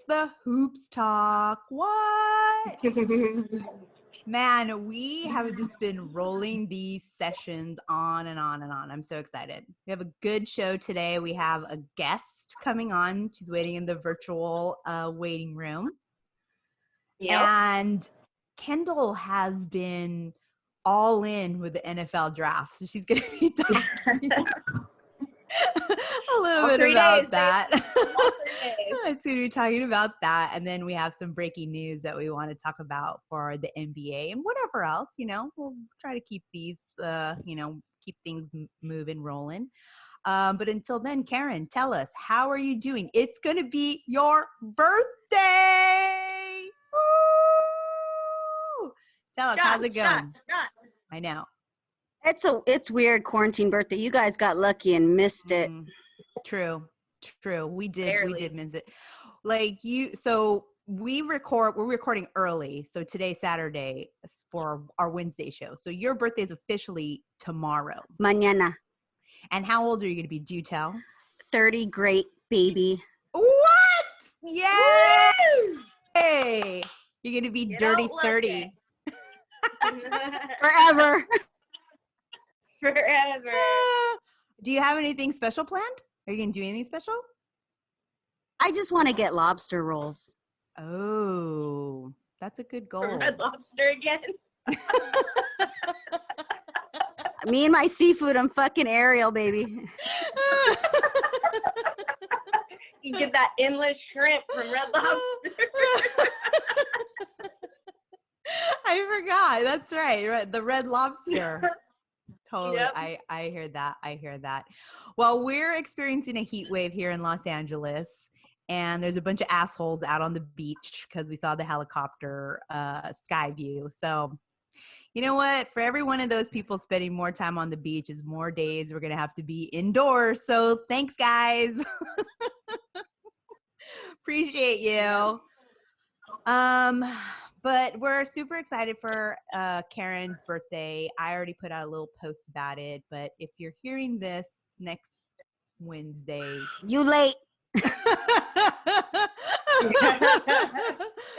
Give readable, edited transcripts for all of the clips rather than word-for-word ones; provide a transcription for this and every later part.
It's the Hoops Talk. What? Man, we have just been rolling these sessions on and on and on. I'm so excited. We have a good show today. We have a guest coming on. She's waiting in the virtual waiting room. Yep. And Kendall has been all in with the NFL draft. So she's going to be talking a little bit about that. It's going to be talking about that. And then we have some breaking news that we want to talk about for the NBA and whatever else, we'll try to keep these, keep things moving, rolling. But until then, Karen, tell us, how are you doing? It's going to be your birthday. Woo! Tell us, how's it going? I know. It's weird quarantine birthday. You guys got lucky and missed it. True. We did miss it. So we're recording early. So today's Saturday for our Wednesday show. So your birthday is officially tomorrow. Mañana. And how old are you going to be? Do tell. 30, great baby. What? Yay! Hey, you're going to be dirty 30. Forever. Do you have anything special planned? Are you going to do anything special? I just want to get lobster rolls. Oh, that's a good goal. Red Lobster again? Me and my seafood, I'm fucking Ariel, baby. You get that endless shrimp from Red Lobster. I forgot. That's right. The Red Lobster. Totally. Yep. I hear that. Well, we're experiencing a heat wave here in Los Angeles, and there's a bunch of assholes out on the beach because we saw the helicopter sky view. So, you know what? For every one of those people spending more time on the beach is more days we're going to have to be indoors. So thanks, guys. Appreciate you. But we're super excited for Karen's birthday. I already put out a little post about it, but if you're hearing this next Wednesday, you late. It's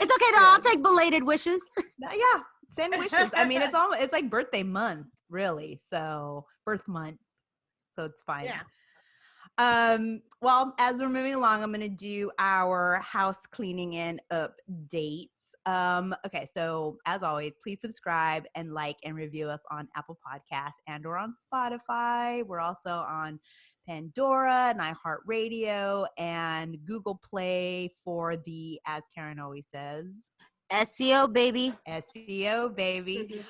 okay though. I'll take belated wishes. Yeah, send wishes. I mean, it's like birthday month, really. So birth month, so it's fine. Yeah. Well, as we're moving along, I'm going to do our house cleaning and updates. Okay. So as always, please subscribe and like and review us on Apple Podcasts and or on Spotify. We're also on Pandora and iHeartRadio and Google Play for the, as Karen always says, SEO, baby. SEO, baby.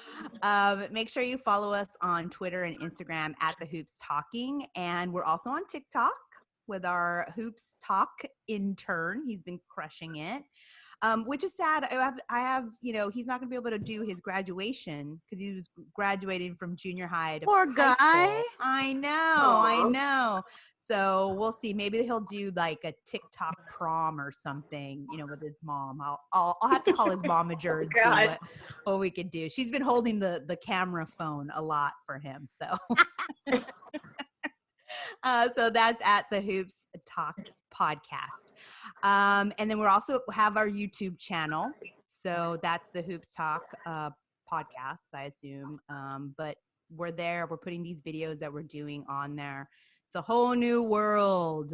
Make sure you follow us on Twitter and Instagram at The Hoops Talking. And we're also on TikTok with our Hoops Talk intern. He's been crushing it, which is sad. I have, he's not going to be able to do his graduation because he was graduating from junior high to poor guy. School. I know. So we'll see. Maybe he'll do like a TikTok prom or something, with his mom. I'll have to call his momager and see what we could do. She's been holding the camera phone a lot for him. So, so that's at the Hoops Talk podcast. And then we're also have our YouTube channel. So that's the Hoops Talk podcast, I assume. But we're there. We're putting these videos that we're doing on there. It's a whole new world.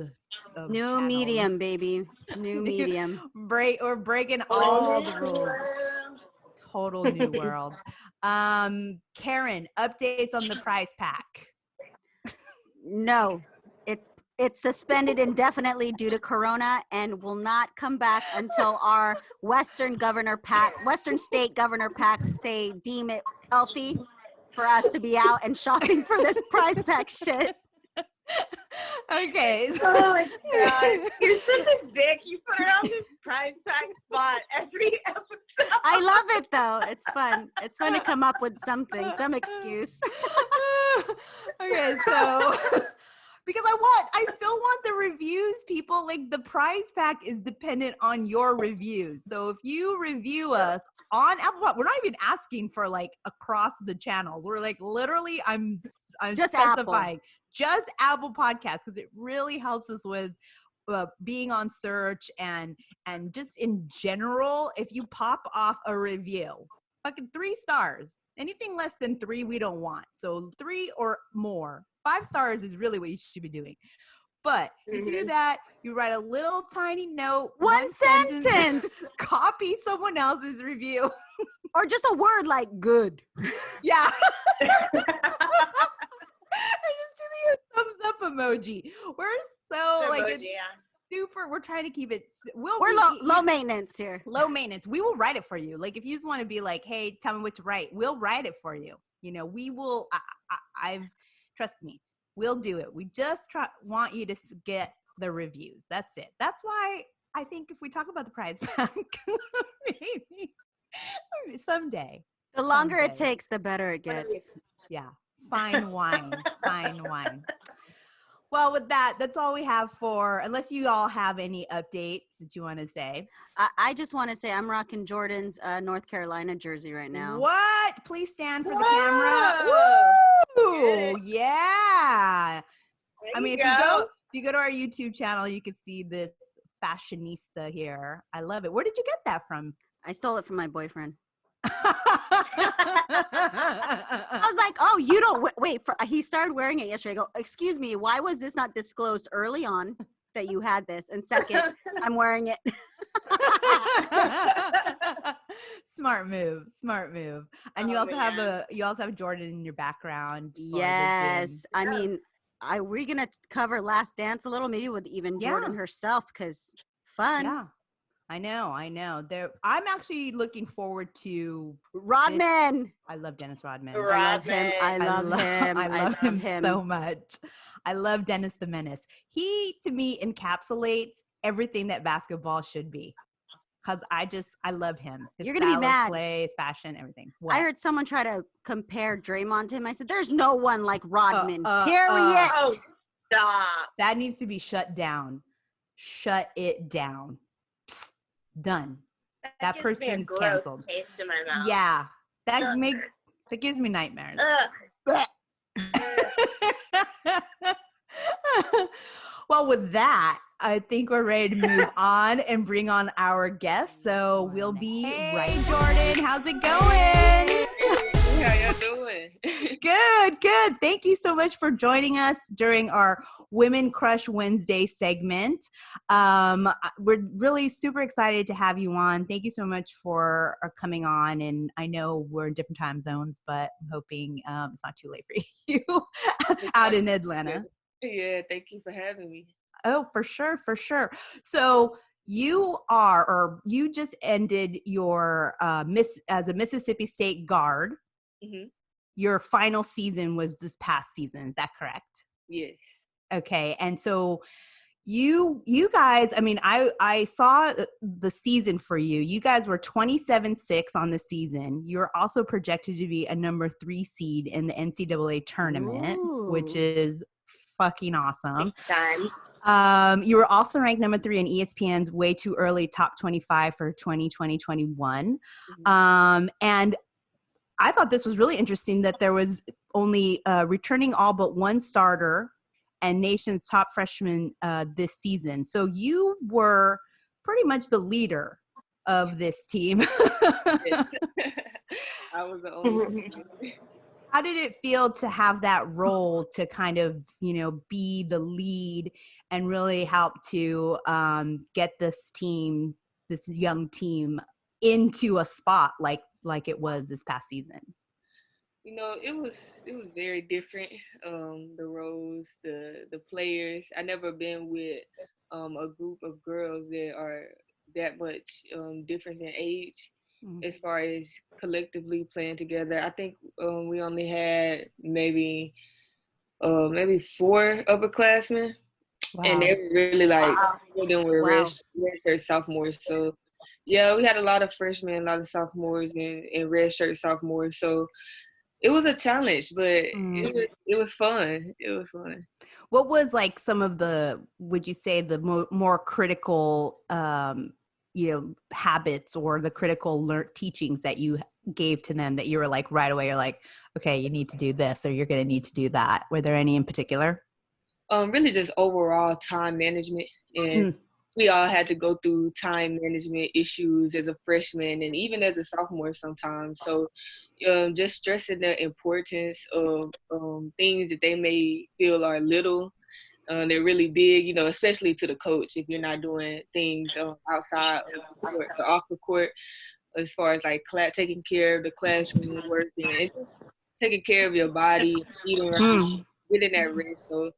New channel. Medium, baby. New medium. We're breaking all the rules. Total new world. Karen, updates on the prize pack. No, it's suspended indefinitely due to Corona and will not come back until our Western state governor packs deem it healthy for us to be out and shopping for this prize pack shit. Okay. Oh my God. You're such a dick. You put her on this prize pack spot every episode. I love it though. It's fun. It's fun to come up with something, some excuse. Okay, so because I still want the reviews, people. Like the prize pack is dependent on your reviews. So if you review us on Apple, we're not even asking for like across the channels. We're like literally, I'm just specifying Apple. Just Apple Podcasts because it really helps us with being on search and just in general, if you pop off a review, fucking 3 stars. Anything less than 3, we don't want. So 3 or more. 5 stars is really what you should be doing. But you do that, you write a little tiny note, One sentence. copy someone else's review. Or just a word like good. Yeah. And just do the thumbs up emoji. We're so super, we're trying to keep it, we're low maintenance here. Low maintenance. We will write it for you. Like if you just want to be like, hey, tell me what to write, we'll write it for you. You know, we will, trust me, we'll do it. We just want you to get the reviews. That's it. That's why I think if we talk about the prize pack, maybe someday. The longer it takes, the better it gets. Yeah. Fine wine. Fine wine. Well, with that, that's all we have for, unless you all have any updates that you want to say. I just want to say I'm rocking Jordan's North Carolina jersey right now. What? Please stand for the camera. Woo! Yeah. I mean, if you go to our YouTube channel, you can see this fashionista here. I love it. Where did you get that from? I stole it from my boyfriend. I was like, oh, you don't wait for, he started wearing it yesterday. I go, excuse me, why was this not disclosed early on that you had this? And second, I'm wearing it. Smart move. And you also have Jordan in your background. Yes. I mean, we're going to cover Last Dance a little, maybe with even Jordan herself, because fun. Yeah. I know. I'm actually looking forward to Rodman. I love Dennis Rodman. I love him. I love him so much. I love Dennis the Menace. He, to me, encapsulates everything that basketball should be. Because I love him. His You're going to be mad. Play, his fashion, everything. What? I heard someone try to compare Draymond to him. I said, there's no one like Rodman. Period. Oh, stop. That needs to be shut down. Shut it down. Psst, done. That person's canceled. Taste in my mouth. Yeah. That gives me nightmares. Well, with that, I think we're ready to move on and bring on our guests. So we'll be right. Jordan, how's it going? How y'all doing? Good. Thank you so much for joining us during our Women Crush Wednesday segment. We're really super excited to have you on. Thank you so much for coming on. And I know we're in different time zones, but I'm hoping it's not too late for you out in Atlanta. Yeah, thank you for having me. Oh, for sure. So you just ended your as a Mississippi State guard. Mm-hmm. Your final season was this past season. Is that correct? Yes. Okay. And so you guys, I mean, I saw the season for you. You guys were 27-6 on the season. You're also projected to be a number 3 seed in the NCAA tournament, which is fucking awesome. You were also ranked number 3 in ESPN's Way Too Early Top 25 for 2020-21. Mm-hmm. And I thought this was really interesting that there was only returning all but 1 starter and nation's top freshman this season. So you were pretty much the leader of this team. I was the only one. How did it feel to have that role to kind of, be the lead and really help to get this young team into a spot like it was this past season? It was very different. The roles, the players. I never been with a group of girls that are that much difference in age. Mm-hmm. As far as collectively playing together. I think we only had maybe 4 upperclassmen. Wow. And they were really some of them were redshirt sophomores. So yeah, we had a lot of freshmen, a lot of sophomores and redshirt sophomores. So it was a challenge, but it was fun. It was fun. What was some of would you say the more critical habits or the critical teachings that you gave to them that you were right away, you're like, okay, you need to do this or you're going to need to do that? Were there any in particular? Really just overall time management. And we all had to go through time management issues as a freshman and even as a sophomore sometimes. So just stressing the importance of things that they may feel are little. They're really big, you know, especially to the coach if you're not doing things outside of the court or off the court, as far as like taking care of the classroom work and just taking care of your body, eating right, getting that rest. So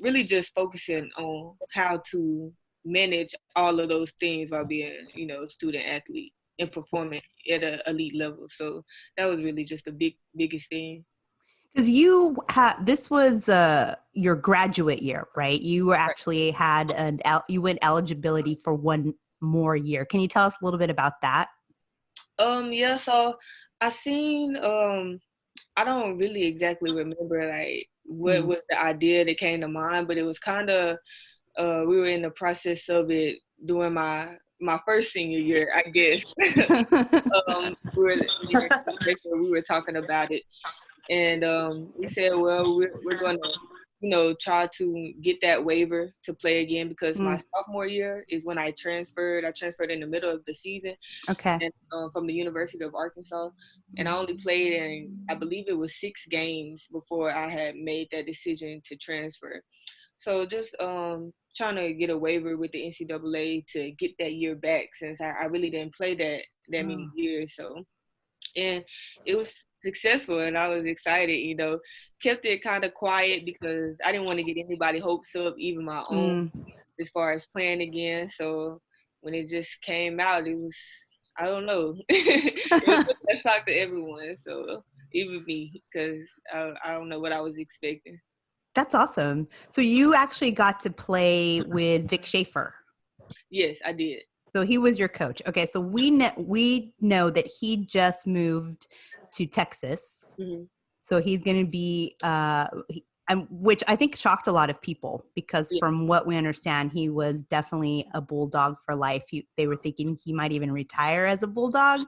really just focusing on how to manage all of those things while being, you know, a student athlete and performing at an elite level. So that was really just the biggest thing. Because this was your graduate year, right? You were actually you went eligibility for one more year. Can you tell us a little bit about that? Yeah, so I seen I don't really exactly remember like what was the idea that came to mind, but it was kind of we were in the process of it during my first senior year, I guess. We were talking about it, and we said, well, we're going to, you know, try to get that waiver to play again, because my sophomore year is when I transferred. I transferred in the middle of the season. Okay. And, from the University of Arkansas. And I only played in, I believe it was 6 games before I had made that decision to transfer. So just trying to get a waiver with the NCAA to get that year back, since I really didn't play that many years. So, and it was successful, and I was excited, you know. Kept it kind of quiet because I didn't want to get anybody hopes up, even my own, as far as playing again. So when it just came out, it was, I don't know, it was a shock to everyone. So even me, because I don't know what I was expecting. That's awesome. So you actually got to play with Vic Schaefer. Yes, I did. So he was your coach. Okay, so we know that he just moved to Texas. So he's going to be, which I think shocked a lot of people, because from what we understand, he was definitely a Bulldog for life. They were thinking he might even retire as a Bulldog,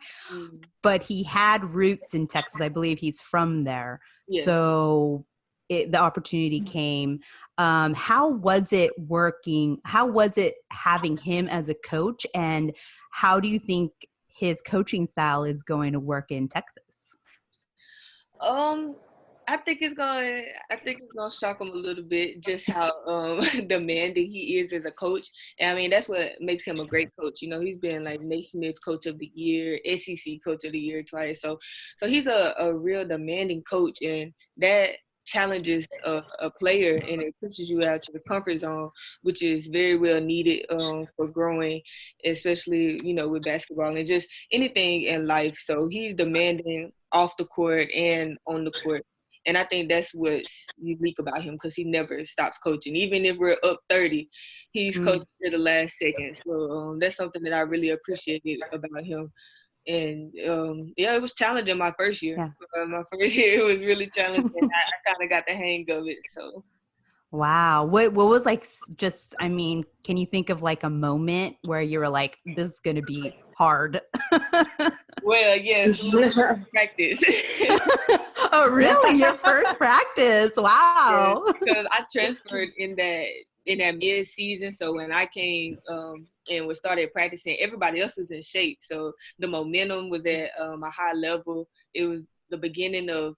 but he had roots in Texas. I believe he's from there. So the opportunity came. How was it working? How was it having him as a coach? And how do you think his coaching style is going to work in Texas? I think it's gonna shock him a little bit, just how demanding he is as a coach. And I mean, that's what makes him a great coach. You know, he's been like Naismith Coach of the Year, SEC Coach of the Year twice. So he's a real demanding coach, and that challenges a player, and it pushes you out to the comfort zone, which is very well needed for growing, especially, you know, with basketball and just anything in life. So he's demanding off the court and on the court. And I think that's what's unique about him, because he never stops coaching. Even if we're up 30, he's coaching to the last second. So that's something that I really appreciated about him. And it was challenging my first year. My first year, it was really challenging. I kind of got the hang of it. So. Wow. What was like, just, I mean, can you think of like a moment where you were like, this is going to be hard? Well, yes, practice. Oh, really? Your first practice? Wow. Yes, because I transferred in that mid-season. So when I came and started practicing, everybody else was in shape. So the momentum was at a high level. It was the beginning of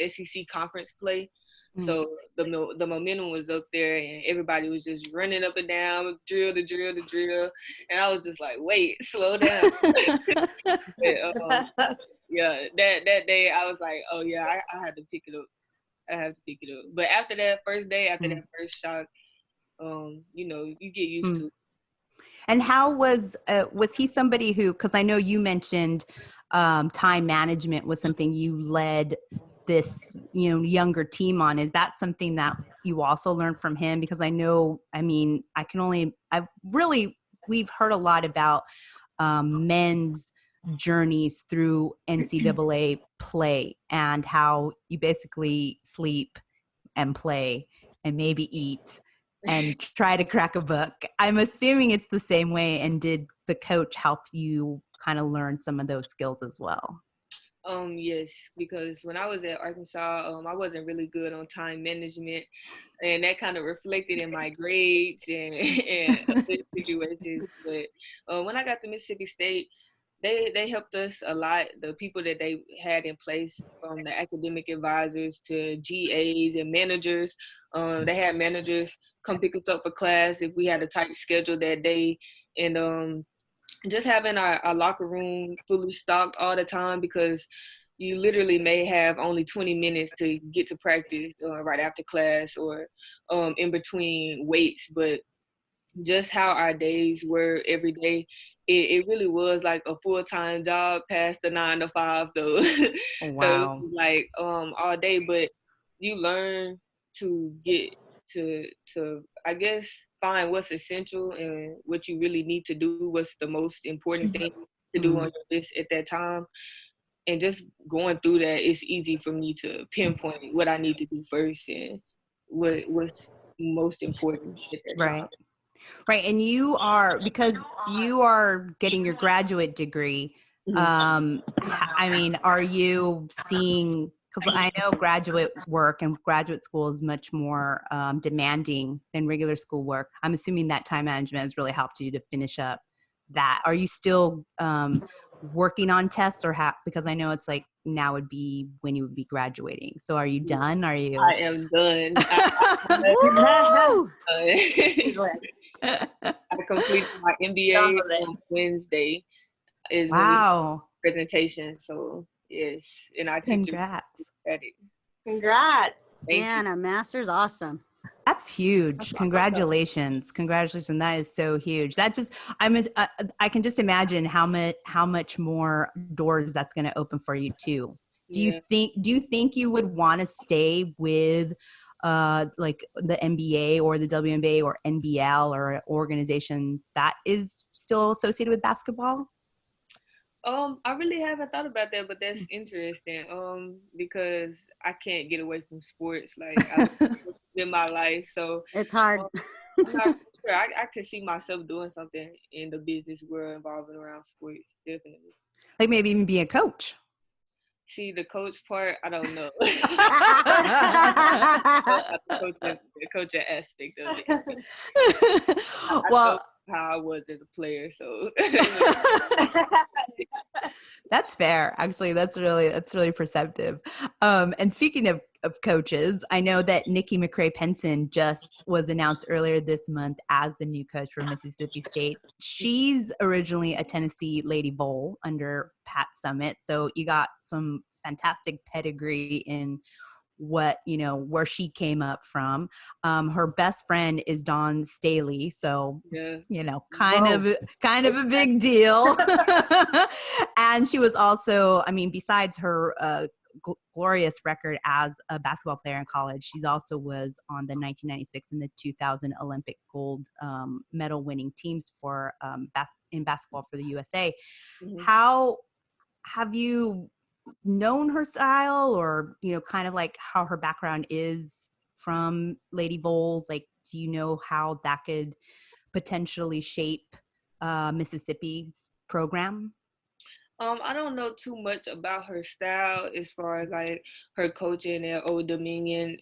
SEC conference play. So the momentum was up there, and everybody was just running up and down, drill to drill to drill. And I was just like, wait, slow down. But, yeah, that day I was like, oh yeah, I had to pick it up. I have to pick it up. But after that first day, after that first shock, you know, you get used to it. And how was he somebody who, because I know you mentioned time management was something you led this, you know, younger team on. Is that something that you also learned from him? Because I know, I mean, we've heard a lot about men's journeys through NCAA play, and how you basically sleep and play and maybe eat and try to crack a book. I'm assuming it's the same way. And did the coach help you kind of learn some of those skills as well? Yes, because when I was at Arkansas, I wasn't really good on time management, and that kind of reflected in my grades and and other situations. But when I got to Mississippi State, they helped us a lot. The people that they had in place, from the academic advisors to GAs and managers, they had managers come pick us up for class if we had a tight schedule that day, and just having our locker room fully stocked all the time, because you literally may have only 20 minutes to get to practice right after class or in between weights. But just how our days were every day, it really was like a full-time job past the 9 to 5 though. So it Wow. was like all day, but you learn to get to I guess find what's essential and what you really need to do, what's the most important thing to do on your list at that time. And just going through that, it's easy for me to pinpoint what I need to do first and what's most important at that time. Right. Right. And you are, because you are getting your graduate degree. I mean, are you seeing, because I know graduate work and graduate school is much more demanding than regular school work. I'm assuming that time management has really helped you to finish up that. Are you still working on tests, or because I know it's like now would be when you would be graduating. So are you done? Are you? I am done. Woo! I completed my MBA on Wednesday is when we Wow. presentation. So yes, and our teacher Congrats. at it. Congrats. Thank Man, a master's awesome. That's huge. Congratulations. Congratulations. That is so huge. That just, I can just imagine how much more doors that's going to open for you too. Do you. you think you would want to stay with like the NBA or the WNBA or NBL or an organization that is still associated with basketball? I really haven't thought about that, but that's interesting. Because I can't get away from sports. Like in my life, so It's hard. I'm not sure. I could see myself doing something in the business world involving around sports, definitely. Like maybe even be a coach. See, the coach part, I don't know. The coaching aspect of it. Well, how I was as a player, so that's fair. Actually, that's really perceptive. And speaking of coaches, I know that Nikki McCray-Penson just was announced earlier this month as the new coach for Mississippi State. She's originally a Tennessee Lady Bowl under Pat Summitt, so you got some fantastic pedigree in what, where she came up from. Her best friend is Dawn Staley, so yeah. kind of a big deal. And she was also, I mean, besides her glorious record as a basketball player in college, she also was on the 1996 and the 2000 Olympic gold medal winning teams for in basketball for the USA. How have you known her style, or kind of like how her background is from Lady Bowls? Like, do you know how that could potentially shape Mississippi's program? I don't know too much about her style as far as like her coaching at Old Dominion.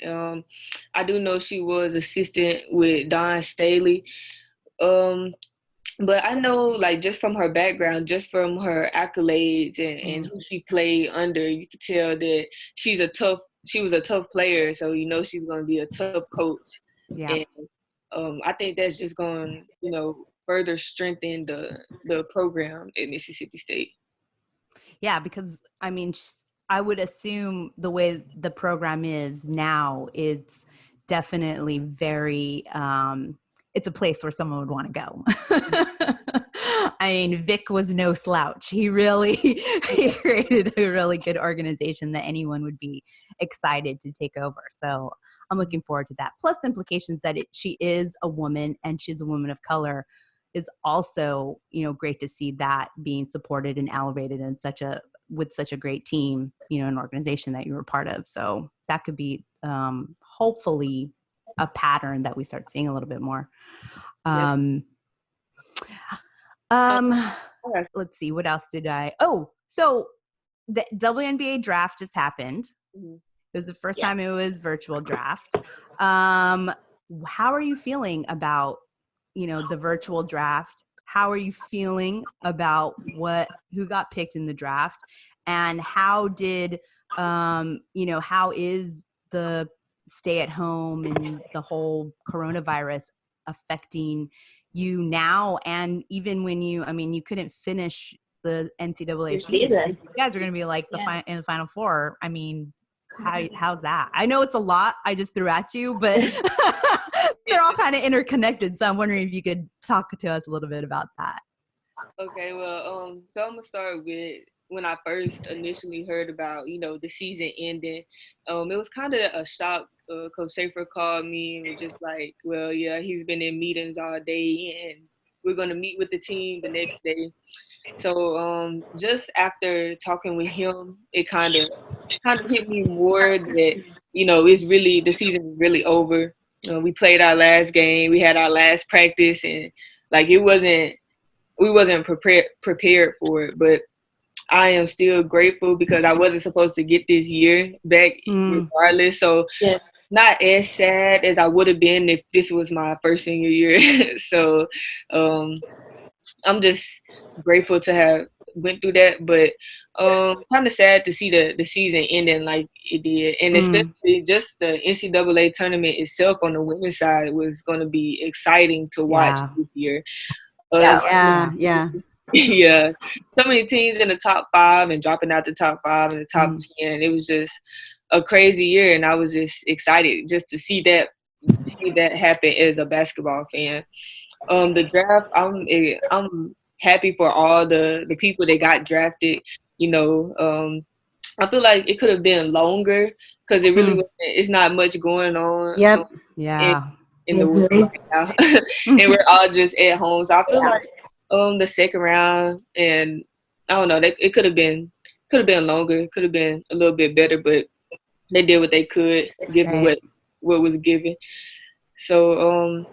I do know she was assistant with Dawn Staley. But I know, like, just from her background, just from her accolades and who she played under, you could tell that she was a tough player. So, she's going to be a tough coach. Yeah. And I think that's just going to, further strengthen the program at Mississippi State. Yeah, because, I mean, I would assume the way the program is now, it's definitely very it's a place where someone would want to go. I mean, Vic was no slouch. He created a really good organization that anyone would be excited to take over. So I'm looking forward to that. Plus the implications that she is a woman and she's a woman of color is also, great to see that being supported and elevated in with such a great team, an organization that you were part of. So that could be hopefully a pattern that we start seeing a little bit more. Let's see, what else did so the WNBA draft just happened. Mhm. It was the first time it was virtual draft. How are you feeling about, the virtual draft? How are you feeling about who got picked in the draft? And how did, how is the stay at home and the whole coronavirus affecting you now? And even when you couldn't finish the NCAA season. You guys are going to be like in the Final Four. I mean, how's that? I know it's a lot I just threw at you, but they're all kind of interconnected. So I'm wondering if you could talk to us a little bit about that. Okay, well, so I'm gonna start with when I first initially heard about, the season ending. It was kind of a shock. Coach Schaefer called me and was just like, well, yeah, he's been in meetings all day and we're gonna meet with the team the next day. So just after talking with him, it kind of hit me more that it's really the season is really over. We played our last game, we had our last practice, and like we wasn't prepared for it. But I am still grateful because I wasn't supposed to get this year back regardless. So not as sad as I would have been if this was my first senior year. So I'm just grateful to have went through that, but kind of sad to see the season ending like it did, and especially just the NCAA tournament itself on the women's side was going to be exciting to watch this year. Yeah. Yeah, so many teams in the top 5 and dropping out the top 5 and the top 10. It was just a crazy year, and I was just excited just to see that happen as a basketball fan. The draft, I'm happy for all the people that got drafted. I feel like it could have been longer because it really it's not much going on. Yep. In the world right now, and we're all just at home. So I feel like the second round, and I don't know, it could have been longer, could have been a little bit better, but they did what they could given what was given. So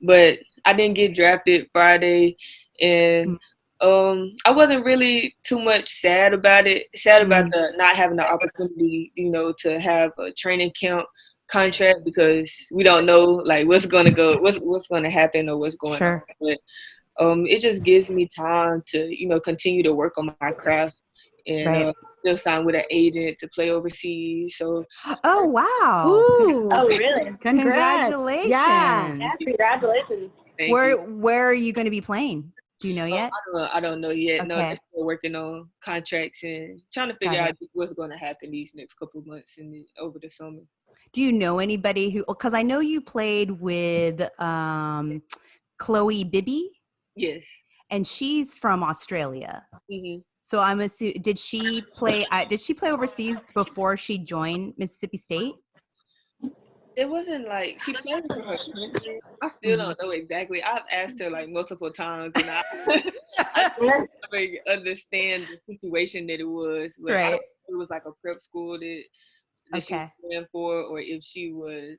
but I didn't get drafted Friday, and I wasn't really too much sad about it. Sad about the not having the opportunity, to have a training camp contract because we don't know like what's gonna happen or what's going on. But it just gives me time to continue to work on my craft and still sign with an agent to play overseas. So oh wow! Ooh. Oh really? Congratulations! Yeah, congratulations. Where are you going to be playing? Do you know yet? I don't know yet. Okay. No, they're still working on contracts and trying to figure out what's going to happen these next couple of months and over the summer. Do you know anybody who? Because I know you played with Chloe Bibby. Yes. And she's from Australia. Mm-hmm. So I'm assuming, did she play overseas before she joined Mississippi State? It wasn't like she played for her country. I still don't know exactly. I've asked her like multiple times, and I don't understand the situation that it was. But I don't know if it was like a prep school that she was playing for, or if she was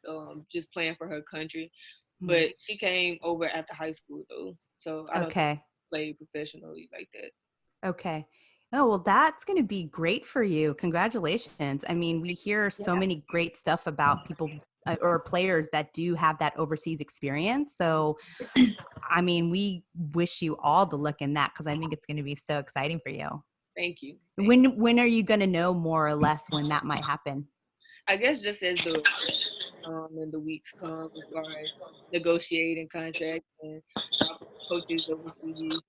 just playing for her country. But she came over after high school though, so I don't think she played professionally like that. Okay. Oh, well, that's going to be great for you. Congratulations. I mean, we hear so many great stuff about people or players that do have that overseas experience. So, I mean, we wish you all the luck in that because I think it's going to be so exciting for you. Thank you. When are you going to know more or less when that might happen? I guess just as the weeks come as far as negotiating contracts and coaches overseas.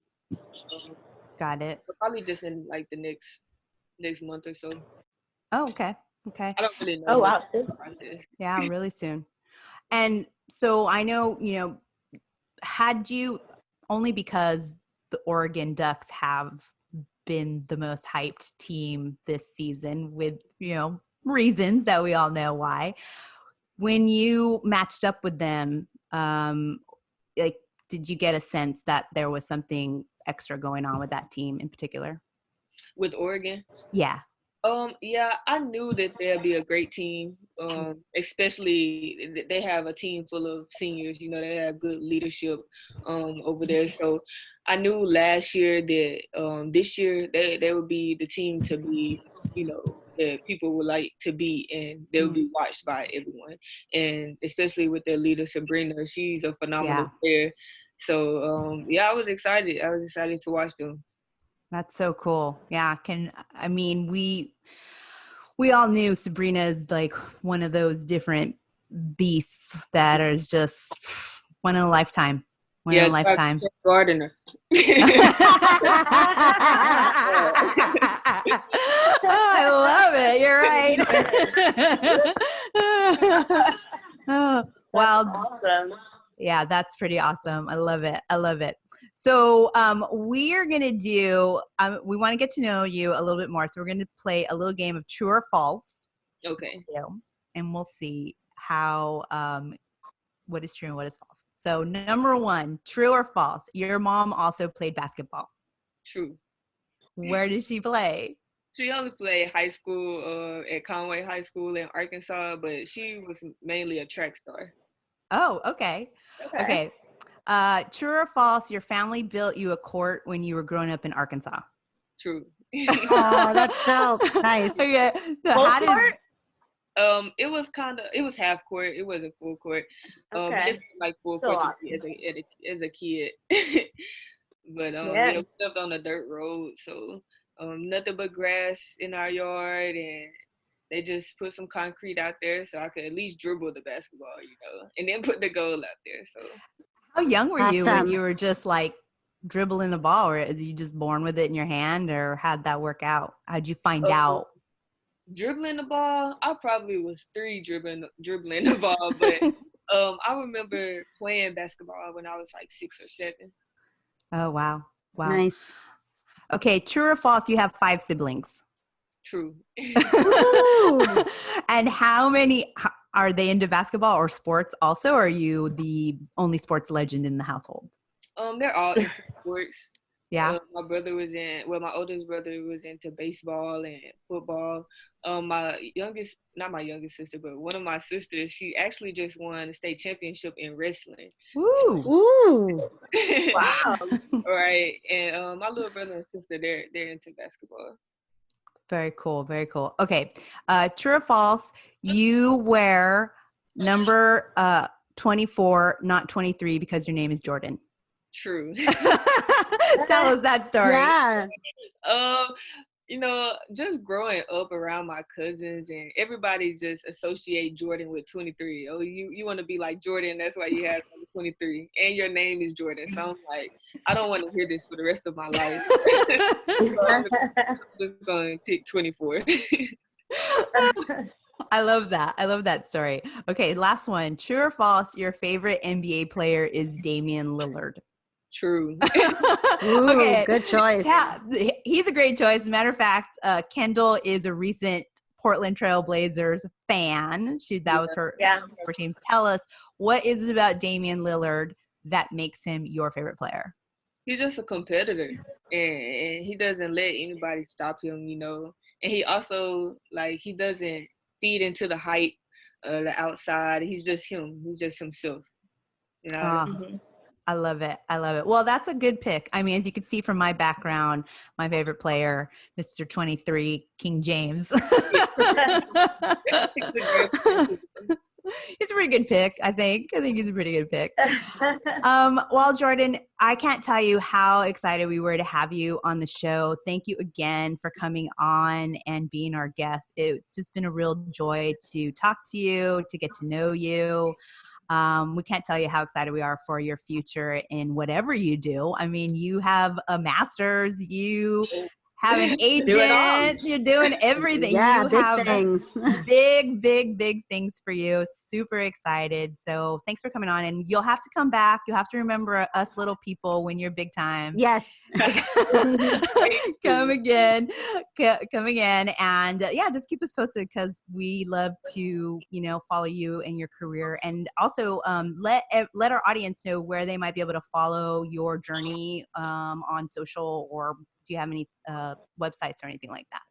Got it. Probably just in like the next month or so. Oh, okay. Okay. I don't really know. Oh, wow. Process. Yeah, really soon. And so I know, had you, only because the Oregon Ducks have been the most hyped team this season with, reasons that we all know why. When you matched up with them, did you get a sense that there was something extra going on with that team in particular? With Oregon? Yeah. Yeah, I knew that they'd be a great team. Especially they have a team full of seniors. You know, they have good leadership over there. So I knew last year that this year they would be the team to be. You know, that people would like to be, and they would be watched by everyone. And especially with their leader Sabrina, she's a phenomenal player. So yeah, I was excited. I was excited to watch them. That's so cool. Yeah. We all knew Sabrina is like one of those different beasts that is just one in a lifetime. One in a lifetime. Gardner. I love it. You're right. Oh, wow. Awesome. Yeah, that's pretty awesome. I love it. I love it. So we are going to do, we want to get to know you a little bit more. So we're going to play a little game of true or false. Okay. And we'll see how, what is true and what is false. So number one, true or false? Your mom also played basketball. True. Where did she play? She only played high school at Conway High School in Arkansas, but she was mainly a track star. Oh, okay. Okay. True or false? Your family built you a court when you were growing up in Arkansas. True. Oh, that's dope. Nice. Okay. So how did? It was half court. It wasn't full court. It was like full court as a kid. But we lived on a dirt road, so nothing but grass in our yard, and they just put some concrete out there so I could at least dribble the basketball, and then put the goal out there. So how young were you when you were just like dribbling the ball, or is you just born with it in your hand, or how'd that work out? How'd you find out? Dribbling the ball, I probably was 3 dribbling the ball, but I remember playing basketball when I was like 6 or 7. Oh, wow. Wow. Nice. Okay, true or false, you have 5 siblings? True. And how many are they into basketball or sports also, or are you the only sports legend in the household? They're all into sports. Yeah. My oldest brother was into baseball and football. Not my youngest sister, but one of my sisters, she actually just won a state championship in wrestling. Ooh. Wow. Right. And my little brother and sister, they're into basketball. Very cool. Very cool. Okay. True or false, you wear number 24, not 23, because your name is Jordan. True. Tell us that story. Yeah. Just growing up around my cousins, and everybody just associate Jordan with 23. Oh, you want to be like Jordan, that's why you have 23, and your name is Jordan. So I'm like, I don't want to hear this for the rest of my life. So I'm just going to pick 24. I love that. I love that story. Okay, last one. True or false, your favorite NBA player is Damian Lillard? True. Ooh, okay, good choice. He's a great choice. As a matter of fact, Kendall is a recent Portland Trail Blazers fan. That was her team. Tell us, what is it about Damian Lillard that makes him your favorite player? He's just a competitor, and he doesn't let anybody stop him, And he also, he doesn't feed into the hype, the outside. He's just him. He's just himself. I love it. I love it. Well, that's a good pick. I mean, as you can see from my background, my favorite player, Mr. 23, King James. He's a pretty good pick, I think. I think he's a pretty good pick. Well, Jordan, I can't tell you how excited we were to have you on the show. Thank you again for coming on and being our guest. It's just been a real joy to talk to you, to get to know you. We can't tell you how excited we are for your future in whatever you do. I mean, you have a master's, you have an agent, you're doing everything. Yeah, you big have things. big things for you. Super excited. So thanks for coming on, and you'll have to come back. You'll have to remember us little people when you're big time. Yes. Come again. And just keep us posted, because we love to, follow you and your career. And also let our audience know where they might be able to follow your journey on social, or do you have any websites or anything like that?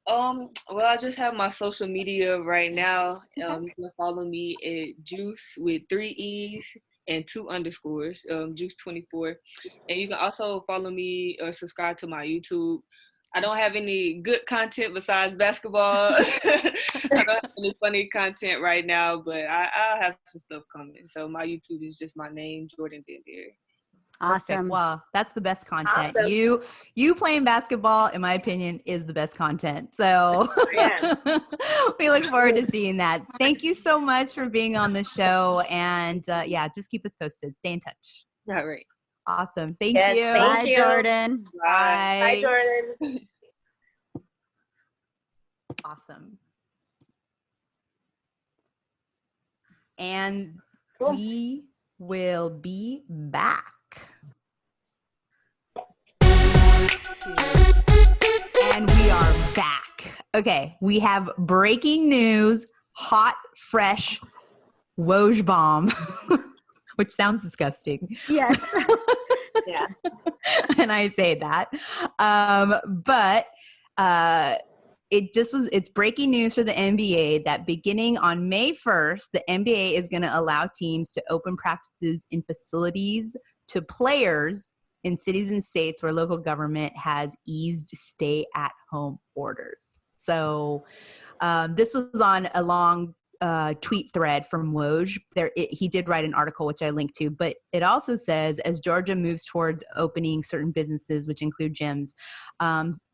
Well, I just have my social media right now. Okay. You can follow me at Juice with 3 E's and 2 underscores, Juice24. And you can also follow me or subscribe to my YouTube. I don't have any good content besides basketball. I don't have any funny content right now, but I'll have some stuff coming. So my YouTube is just my name, Jordan Danberry. Perfect. Awesome. Well, that's the best content. Awesome. You playing basketball, in my opinion, is the best content. So Yeah. we look forward to seeing that. Thank you so much for being on the show. And yeah, just keep us posted. Stay in touch. All right. Awesome. Thank Yes, you. thank Bye, you. Jordan. Bye, Jordan. Awesome. And Cool. we will be back. And we are back. Okay, we have breaking news, hot, fresh Woj bomb, which sounds disgusting. Yes. Yeah. And I say that. But it's breaking news for the NBA that beginning on May 1st, the NBA is going to allow teams to open practices in facilities to players in cities and states where local government has eased stay-at-home orders. So this was on a long tweet thread from Woj. He did write an article, which I linked to, but it also says, as Georgia moves towards opening certain businesses, which include gyms,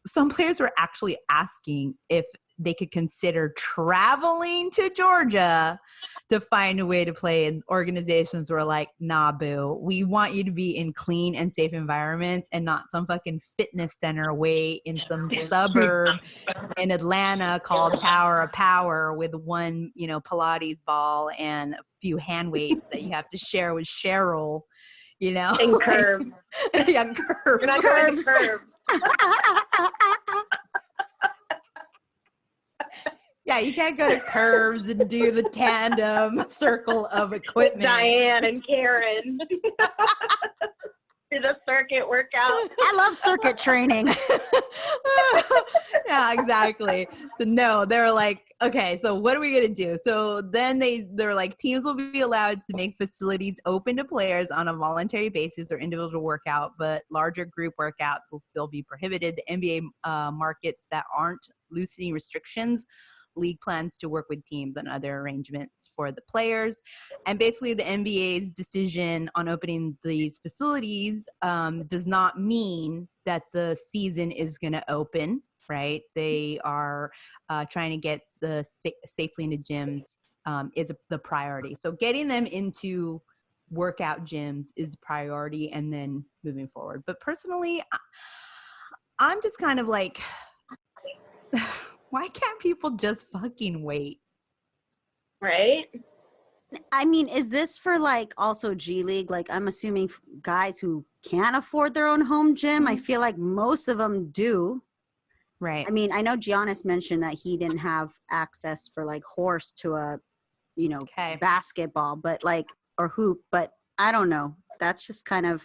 some players were actually asking if they could consider traveling to Georgia to find a way to play. And organizations were like, nah, boo, we want you to be in clean and safe environments and not some fucking fitness center way in some suburb in Atlanta called Tower of Power with one, Pilates ball and a few hand weights that you have to share with Cheryl, And curve. Yeah, curve. You're not going to curve. Yeah, you can't go to curves and do the tandem circle of equipment. Diane and Karen. Do the circuit workout. I love circuit training. Yeah, exactly. So no, they're like, okay, so what are we gonna do? So then they're like, teams will be allowed to make facilities open to players on a voluntary basis or individual workout, but larger group workouts will still be prohibited. The NBA markets that aren't loosening restrictions, league plans to work with teams on other arrangements for the players. And basically the NBA's decision on opening these facilities does not mean that the season is going to open, right? They are trying to get the safely into gyms is the priority. So getting them into workout gyms is priority and then moving forward. But personally, I'm just kind of like, why can't people just fucking wait? Right? I mean, is this for like also G League? Like, I'm assuming guys who can't afford their own home gym. I feel like most of them do. Right. I mean, I know Giannis mentioned that he didn't have access for like horse to a, basketball, but like, or hoop, but I don't know. That's just kind of,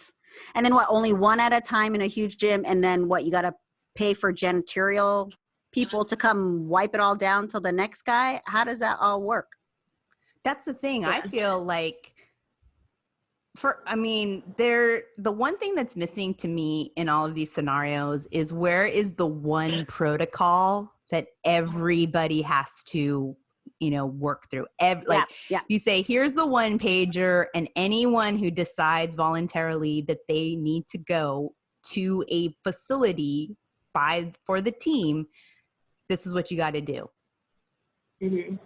and then what, only one at a time in a huge gym. And then what, you got to pay for janitorial people to come wipe it all down till the next guy? How does that all work? That's the thing. Yeah. I feel like the one thing that's missing to me in all of these scenarios is where is the one protocol that everybody has to, work through. You say, here's the one pager, and anyone who decides voluntarily that they need to go to a facility for the team, this is what you got to do. Mm-hmm.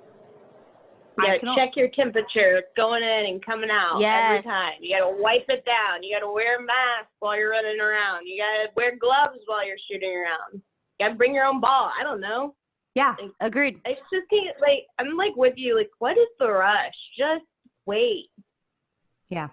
Check your temperature going in and coming out every time. You got to wipe it down. You got to wear a mask while you're running around. You got to wear gloves while you're shooting around. You got to bring your own ball. I don't know. Yeah, agreed. It's just I'm like with you. Like, what is the rush? Just wait. Yeah.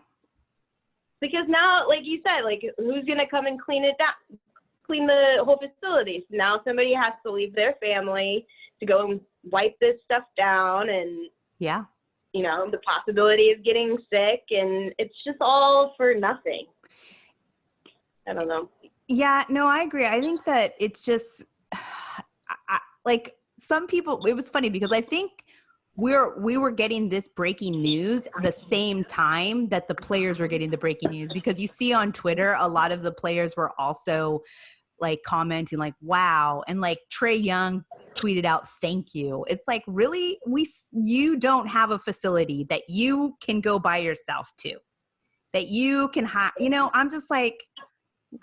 Because now, like you said, like who's gonna come and clean it down? Clean the whole facility. So now somebody has to leave their family to go and wipe this stuff down, and the possibility of getting sick, and it's just all for nothing. I don't know. Yeah, no, I agree. I think that it's just like some people, it was funny because I think we were getting this breaking news the same time that the players were getting the breaking news, because you see on Twitter, a lot of the players were also like commenting like, wow. And like Trae Young tweeted out, thank you. It's like, really, you don't have a facility that you can go by yourself to, that you can have, I'm just like,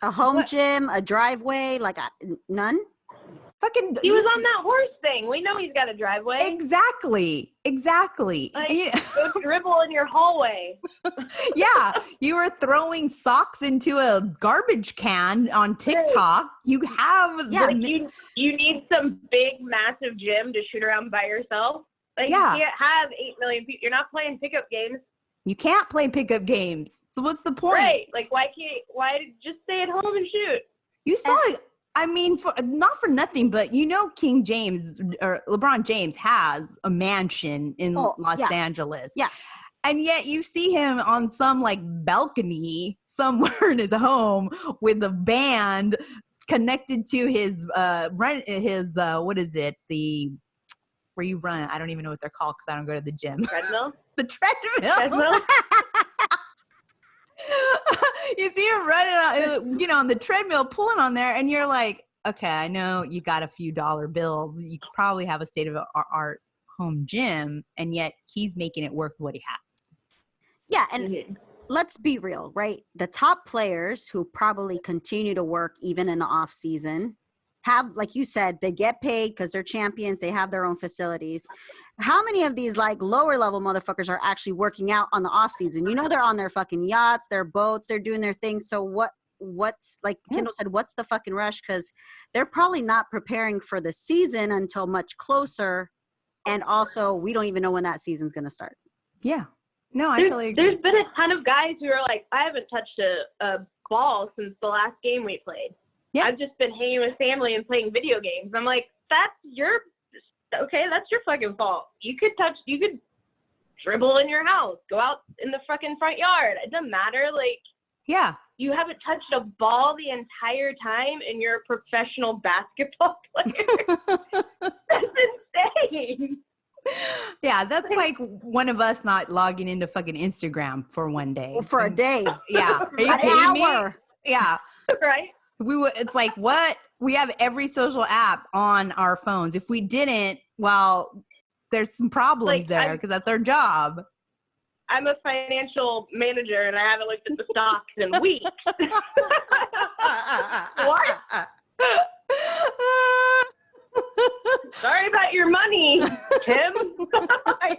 a home gym, a driveway, like none. Fucking, he was on that horse thing. We know he's got a driveway. Exactly. Like, go dribble in your hallway. Yeah, you were throwing socks into a garbage can on TikTok. You have you need some big, massive gym to shoot around by yourself. Like, you can't have 8 million people. You're not playing pickup games. You can't play pickup games. So what's the point? Right. Like, why just stay at home and shoot? You saw it. I mean, not for nothing, but King James or LeBron James has a mansion in Los Angeles. Yeah. And yet you see him on some like balcony somewhere in his home with a band connected to his what is it? Where you run. I don't even know what they're called because I don't go to the gym. Treadmill? The treadmill. You see him running on the treadmill, pulling on there, and you're like, okay, I know you got a few dollar bills. You could probably have a state-of-the-art home gym, and yet he's making it work what he has. Yeah, and let's be real, right? The top players who probably continue to work even in the off season have, like you said, they get paid because they're champions. They have their own facilities. How many of these like lower level motherfuckers are actually working out on the off season? They're on their fucking yachts, their boats, they're doing their thing. So what's like Kendall said, what's the fucking rush? Because they're probably not preparing for the season until much closer. And also, we don't even know when that season's going to start. Yeah. No, I totally agree. There's been a ton of guys who are like, I haven't touched a ball since the last game we played. Yeah. I've just been hanging with family and playing video games. I'm like, that's your fucking fault. You could dribble in your house, go out in the fucking front yard. It doesn't matter. Like, yeah, you haven't touched a ball the entire time and you're a professional basketball player. That's insane. Yeah, that's like one of us not logging into fucking Instagram for one day. For a day. Yeah. Are you an kidding hour. Me? Yeah. Right. It's like, what? We have every social app on our phones. If we didn't, well, there's some problems there because that's our job. I'm a financial manager and I haven't looked at the stocks in weeks. What? Sorry about your money, Tim. I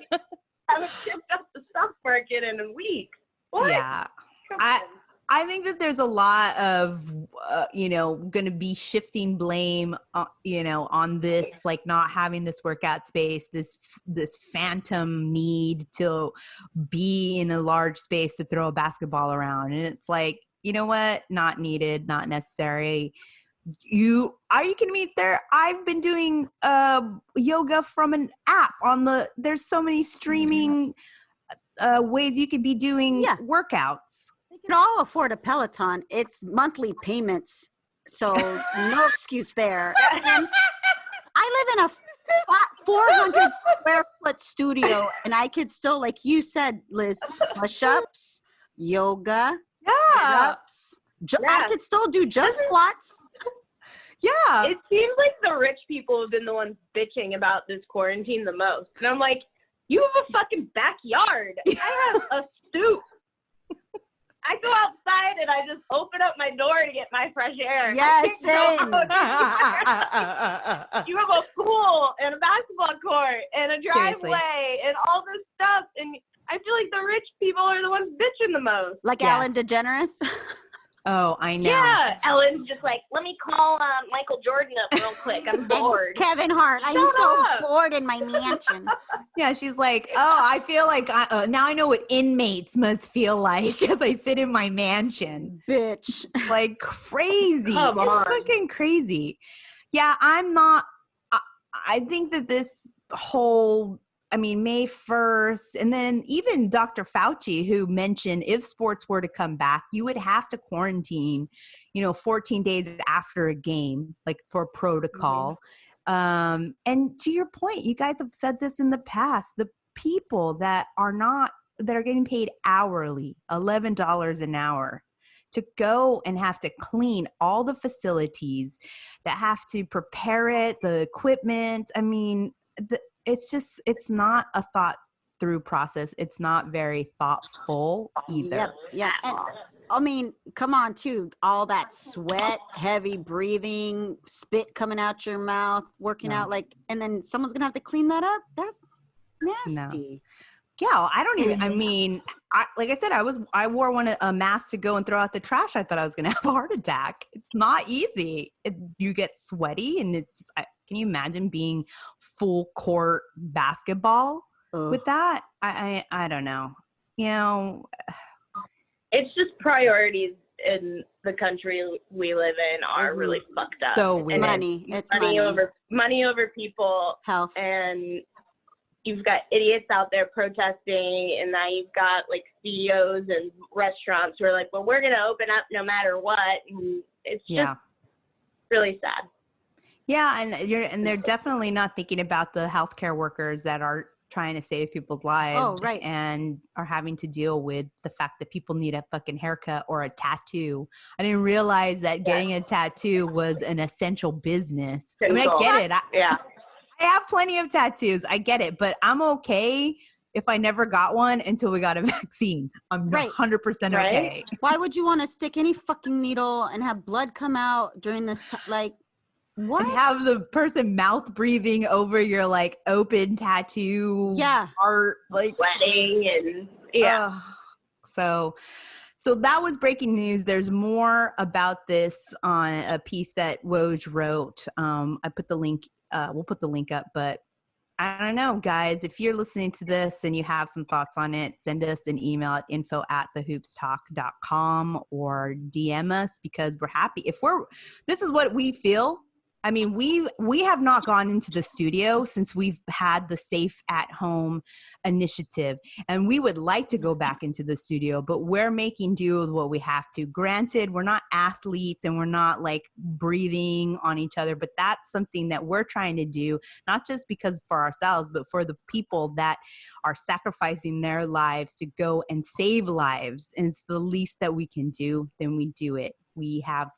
haven't picked up the stock market in a week. What? Yeah. I think that there's a lot of, going to be shifting blame, on this, like not having this workout space, this phantom need to be in a large space to throw a basketball around. And it's like, you know what? Not needed, not necessary. Are you kidding me? I've been doing yoga from an app there's so many streaming ways you could be doing workouts. They can all afford a Peloton. It's monthly payments, so no excuse there. And I live in a 400 square foot studio, and I could still, like you said, Liz, push-ups, yoga, push-ups. I could still do jump squats. Yeah. It seems like the rich people have been the ones bitching about this quarantine the most. And I'm like, you have a fucking backyard. I have a stoop. I go outside and I just open up my door to get my fresh air. Yes, same. You have a pool and a basketball court and a driveway and all this stuff. And I feel like the rich people are the ones bitching the most. Like Ellen DeGeneres? Oh, I know. Yeah, Ellen's just like, let me call Michael Jordan up real quick. I'm bored. Kevin Hart, I'm so bored in my mansion. Yeah, she's like, oh, I feel like now I know what inmates must feel like as I sit in my mansion. Bitch. Like crazy. Come on. It's fucking crazy. Yeah, I think that this whole, May 1st, and then even Dr. Fauci, who mentioned if sports were to come back, you would have to quarantine, 14 days after a game, like for protocol. And to your point, you guys have said this in the past, the people that are getting paid hourly, $11 an hour, to go and have to clean all the facilities, that have to prepare it, the equipment. I mean, it's not a thought through process. It's not very thoughtful either. Yep. And I mean, come on, too. All that sweat, heavy breathing, spit coming out your mouth, working out and then someone's gonna have to clean that up. That's nasty. No. Yeah, I don't even. I mean, like I said, I wore a mask to go and throw out the trash. I thought I was gonna have a heart attack. It's not easy. You get sweaty, and can you imagine being full court basketball with that? I don't know. You know, it's just priorities in the country we live in are really fucked up. So weird. It's money over people, health, and you've got idiots out there protesting, and now you've got like CEOs and restaurants who are like, well, we're going to open up no matter what. And it's just really sad. Yeah. And they're definitely not thinking about the healthcare workers that are trying to save people's lives and are having to deal with the fact that people need a fucking haircut or a tattoo. I didn't realize that getting a tattoo was an essential business. I mean, I get it. I have plenty of tattoos. I get it, but I'm okay if I never got one until we got a vaccine. I'm 100% okay. Why would you want to stick any fucking needle and have blood come out during this what? And have the person mouth breathing over your open tattoo. Yeah. Art, sweating and So that was breaking news. There's more about this on a piece that Woj wrote. I put the link. We'll put the link up, but I don't know, guys, if you're listening to this and you have some thoughts on it, send us an email at info@thehoopstalk.com or DM us, because we're happy. This is what we feel. I mean, we have not gone into the studio since we've had the Safe at Home initiative, and we would like to go back into the studio, but we're making do with what we have to. Granted, we're not athletes and we're not breathing on each other, but that's something that we're trying to do, not just because for ourselves, but for the people that are sacrificing their lives to go and save lives. And it's the least that we can do, then we do it. We have,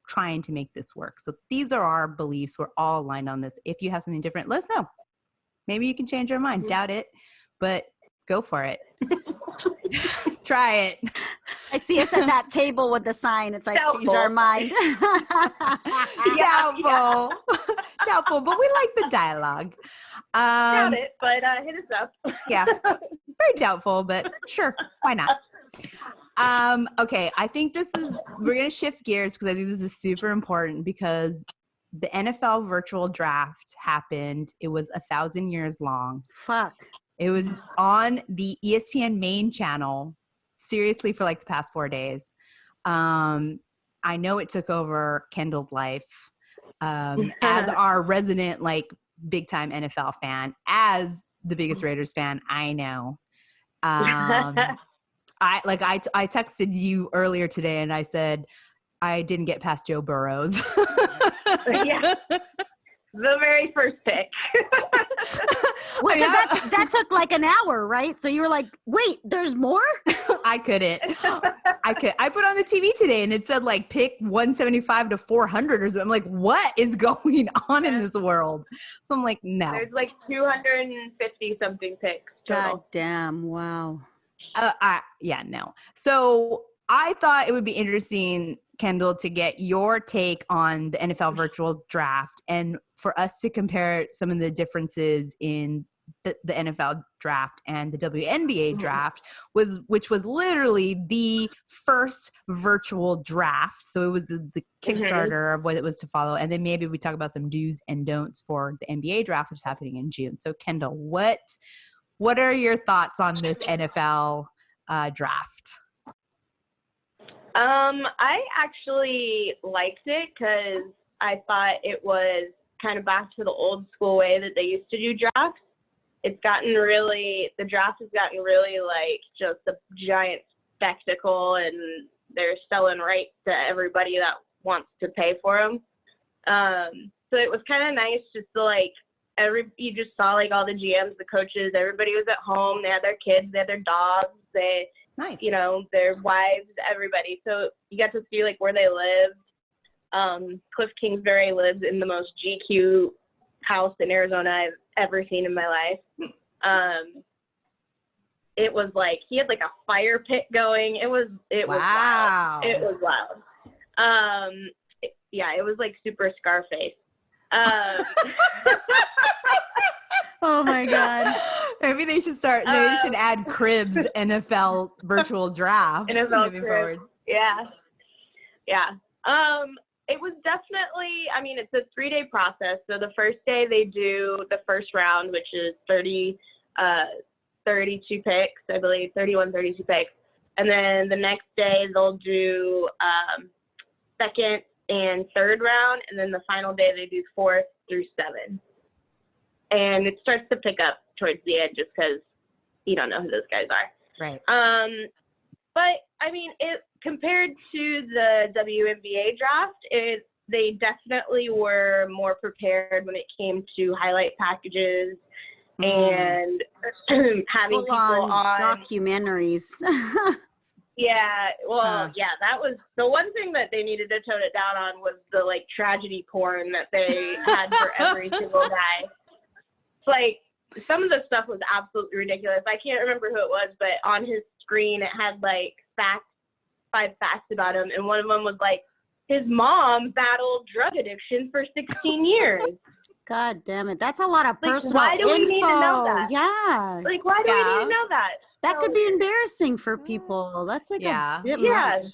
trying to make this work. So these are our beliefs. We're all aligned on this. If you have something different, let us know. Maybe you can change your mind. Doubt it, but go for it. Try it. I see us at that table with the sign. It's change our mind. Doubtful. Doubtful, but we like the dialogue. Doubt it, but hit us up. Yeah. Very doubtful, but sure. Why not? Okay, I think we're going to shift gears because I think this is super important, because the NFL virtual draft happened. It was 1,000 years long. Fuck. It was on the ESPN main channel, seriously, for the past 4 days. I know it took over Kendall's life as our resident, big time NFL fan, as the biggest Raiders fan I know. I texted you earlier today and I said I didn't get past Joe Burrows. Yeah. The very first pick. Well, that took an hour, right? So you were like, wait, there's more? I couldn't. I put on the TV today and it said pick 175 to 400 or something. I'm like, what is going on in this world? So I'm like, no. There's 250 something picks total. God damn. Wow. No. So I thought it would be interesting, Kendall, to get your take on the NFL virtual draft and for us to compare some of the differences in the NFL draft and the WNBA draft, which was literally the first virtual draft. So it was the Kickstarter of what it was to follow. And then maybe we talk about some do's and don'ts for the NBA draft, which is happening in June. So Kendall, what are your thoughts on this NFL draft? I actually liked it because I thought it was kind of back to the old school way that they used to do drafts. The draft has gotten really just a giant spectacle, and they're selling rights to everybody that wants to pay for them. So it was kind of nice just to like, you just saw like all the GMs, the coaches, everybody was at home. They had their kids, they had their dogs, Nice. you know, their wives, everybody. So you got to see like where they lived. Cliff Kingsbury lives in the most GQ house in Arizona I've ever seen in my life. It was like, he had like a fire pit going. It was Wow. wild. It was wild. Yeah, it was like super Scarface. Oh my God. Maybe they should start. Maybe they should add Cribs NFL virtual draft. NFL moving Cribs. forward. Yeah. It was definitely, I mean, it's a 3-day process. So the first day they do the first round, which is 32 picks, I believe, 32 picks. And then the next day they'll do second and third round. And then the final day they do 4th through 7. And it starts to pick up towards the end just because you don't know who those guys are. Right. But I mean, compared to the Wnba draft, they definitely were more prepared when it came to highlight packages and having people on documentaries. Yeah, well, yeah, that was the one thing that they needed to tone it down on was the like tragedy porn that they had for every single guy. Like some of the stuff was absolutely ridiculous. I can't remember who it was, but on his screen it had like 5 facts about him, and one of them was like his mom battled drug addiction for 16 years. God damn it, that's a lot of personal why do we info. need to know that? Yeah, Like why do we need to know that? that could be embarrassing for people. That's like a bit much.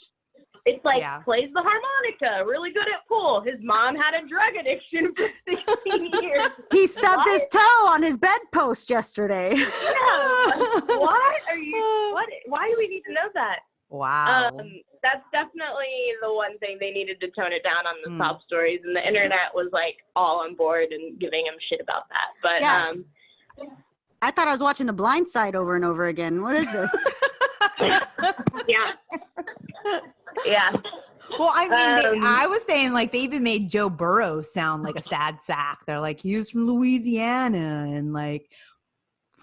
It's like plays the harmonica, really good at pool. His mom had a drug addiction for 16 years. He stubbed his toe on his bedpost yesterday. Yeah. What are you? What? Why do we need to know that? Wow. That's definitely the one thing they needed to tone it down on the sob stories, and the internet was like all on board and giving him shit about that. But I thought I was watching The Blind Side over and over again. What is this? Yeah. Well, I mean, I was saying like they even made Joe Burrow sound like a sad sack. They're like, he was from Louisiana and like,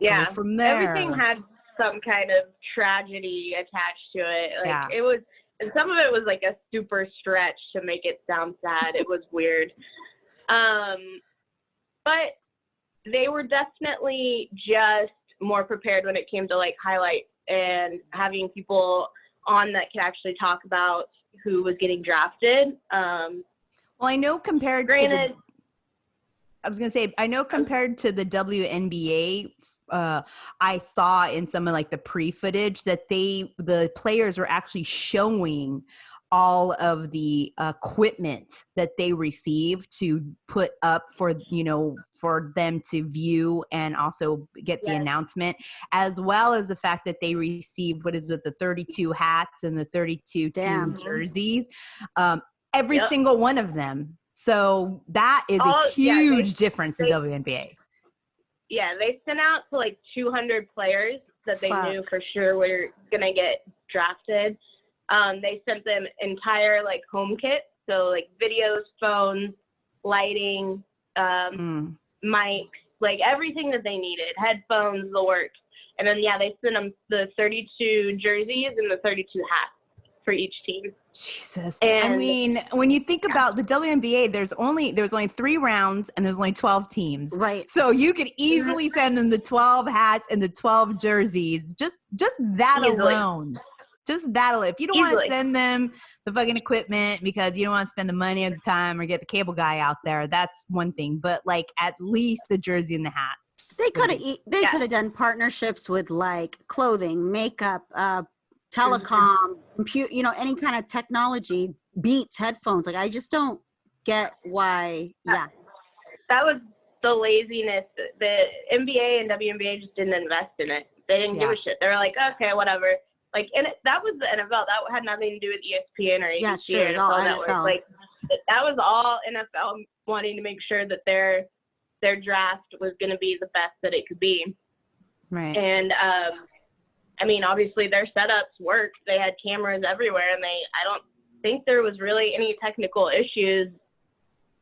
go from there. Everything had some kind of tragedy attached to it. Like it was, and some of it was like a super stretch to make it sound sad. It was weird. But they were definitely just more prepared when it came to like highlights and having people on that could actually talk about who was getting drafted. Well, I know compared to the WNBA, I saw in some of like the pre-footage that the players were actually showing all of the equipment that they received to put up for them to view and also get the announcement, as well as the fact that they received, the 32 hats and the 32 team jerseys, every single one of them. So that is a huge difference in WNBA. Yeah, they sent out to like 200 players that they knew for sure were going to get drafted. They sent them entire like home kits, so like videos, phones, lighting, mics, like everything that they needed, headphones, the works. And then they sent them the 32 jerseys and the 32 hats for each team. Jesus. And I mean, when you think about the WNBA, there's only 3 rounds and there's only 12 teams. Right. So you could easily send them the 12 hats and the 12 jerseys. Just that alone. Just that alone. If you don't want to send them the fucking equipment because you don't want to spend the money or the time or get the cable guy out there, that's one thing. But like at least the jersey and the hats. They could have done partnerships with like clothing, makeup, telecom, compute, any kind of technology, Beats, headphones. Like I just don't get why. That was the laziness. The NBA and WNBA just didn't invest in it. They didn't give a shit. They were like, okay, whatever. Like, and that was the NFL. That had nothing to do with ESPN or ABC. Yeah, sure. It's all NFL. Like, that was all NFL wanting to make sure that their draft was going to be the best that it could be. Right. And, I mean, obviously their setups worked. They had cameras everywhere, and I don't think there was really any technical issues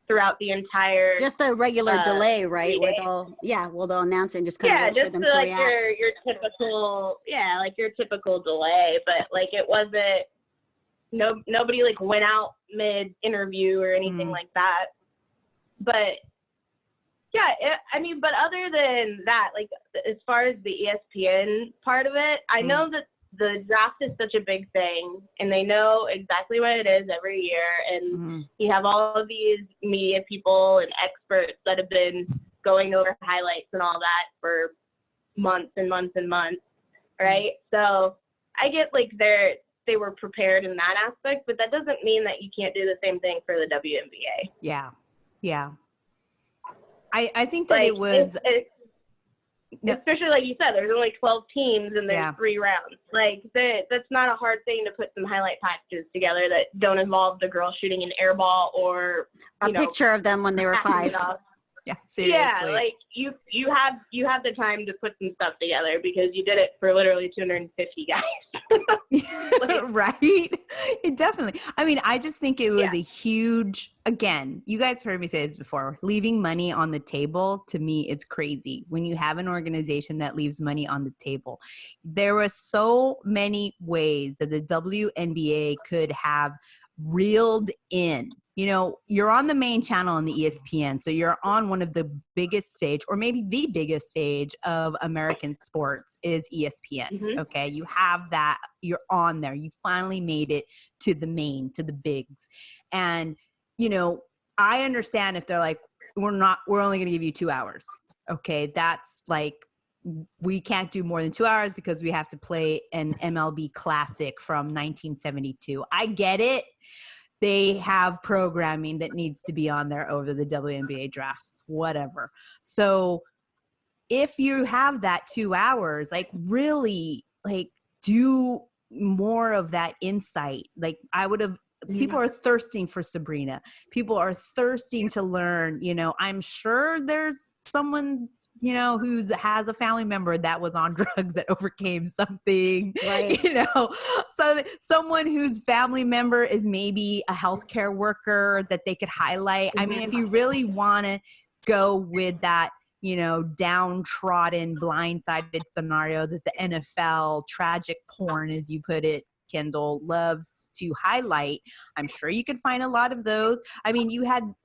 throughout the entire just a regular delay, right? Where meeting. they'll announce it and just kind of wait for them to like react. your typical your typical delay, but like it wasn't nobody like went out mid interview or anything like that. But yeah, but other than that, like as far as the ESPN part of it, I know that the draft is such a big thing, and they know exactly what it is every year. And you have all of these media people and experts that have been going over highlights and all that for months and months and months, right? So I get like they were prepared in that aspect, but that doesn't mean that you can't do the same thing for the WNBA. Yeah. I think that it was especially like you said, there's only 12 teams and there's 3 rounds. Like that's not a hard thing to put some highlight packages together that don't involve the girl shooting an air ball or a picture of them when they were 5. Yeah, seriously. Yeah, like you have the time to put some stuff together because you did it for literally 250 guys. Right? It definitely. I mean, I just think it was a huge, again, you guys heard me say this before, leaving money on the table to me is crazy. When you have an organization that leaves money on the table, there were so many ways that the WNBA could have reeled in. You know, you're on the main channel on the ESPN, so you're on one of the biggest stage, or maybe the biggest stage of American sports is ESPN. Okay, you have that, you're on there, you finally made it to the main, to the bigs. And, you know, I understand if they're like, we're only going to give you 2 hours. Okay, that's like, we can't do more than 2 hours because we have to play an MLB classic from 1972. I get it. They have programming that needs to be on there over the WNBA draft, whatever. So if you have that 2 hours, like really like do more of that insight. Like I would have, people are thirsting for Sabrina. People are thirsting to learn, you know, I'm sure there's someone, you know, has a family member that was on drugs that overcame something, right. You know, so someone whose family member is maybe a healthcare worker that they could highlight. I mean, if you really want to go with that, you know, downtrodden, blindsided scenario that the NFL tragic porn, as you put it, Kendall, loves to highlight, I'm sure you could find a lot of those. I mean,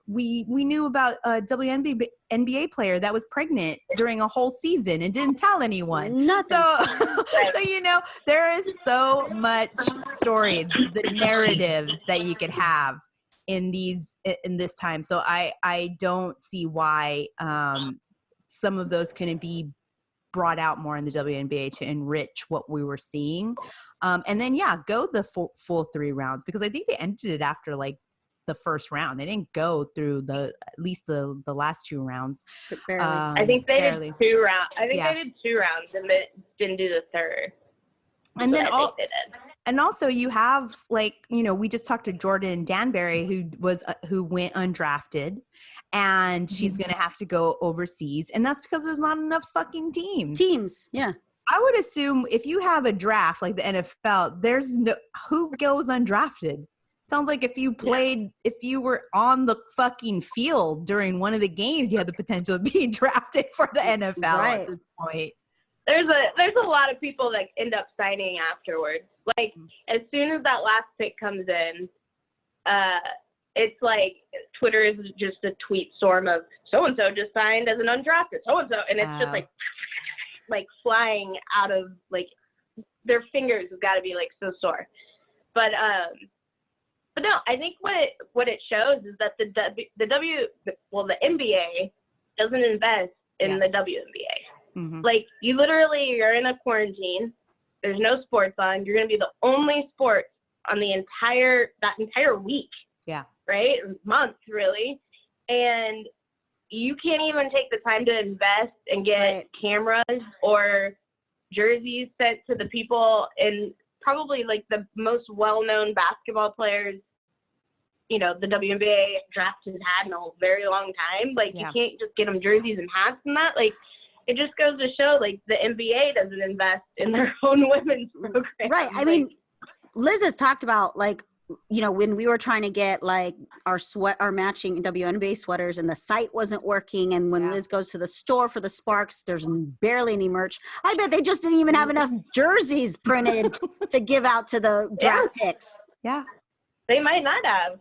we knew about a WNBA player that was pregnant during a whole season and didn't tell anyone. Nothing. So you know, there is so much story, the narratives that you could have in this time. So I don't see why some of those couldn't be brought out more in the WNBA to enrich what we were seeing. And then, go the full 3 rounds, because I think they ended it after like the first round. They didn't go through at least the last 2 rounds. Barely. I think they did 2 rounds. I think they did 2 rounds and they didn't do the third. And then and also you have, like, you know, we just talked to Jordan Danberry, who went undrafted, and she's going to have to go overseas. And that's because there's not enough fucking teams. Yeah. I would assume if you have a draft like the NFL, there's no, who goes undrafted? Sounds like if you were on the fucking field during one of the games, you had the potential of being drafted for the NFL at this point. There's a lot of people that end up signing afterwards. Like, as soon as that last pick comes in, it's like Twitter is just a tweet storm of so-and-so just signed as an undrafted, so-and-so. And it's just like flying out of, like, their fingers have got to be like so sore. But no, I think what it shows is that the NBA doesn't invest in the WNBA. Like, you're in a quarantine. There's no sports on. You're going to be the only sport on that entire week. Yeah. Right? Month, really. And you can't even take the time to invest and get cameras or jerseys sent to the people in probably like the most well-known basketball players, you know, the WNBA draft has had in a very long time. Like, you can't just get them jerseys and hats and that. Like, it just goes to show, like, the NBA doesn't invest in their own women's program. Right. I mean, Liz has talked about, like, when we were trying to get like our matching WNBA sweaters and the site wasn't working. And when Liz goes to the store for the Sparks, there's barely any merch. I bet they just didn't even have enough jerseys printed to give out to the draft picks. Yeah. They might not have.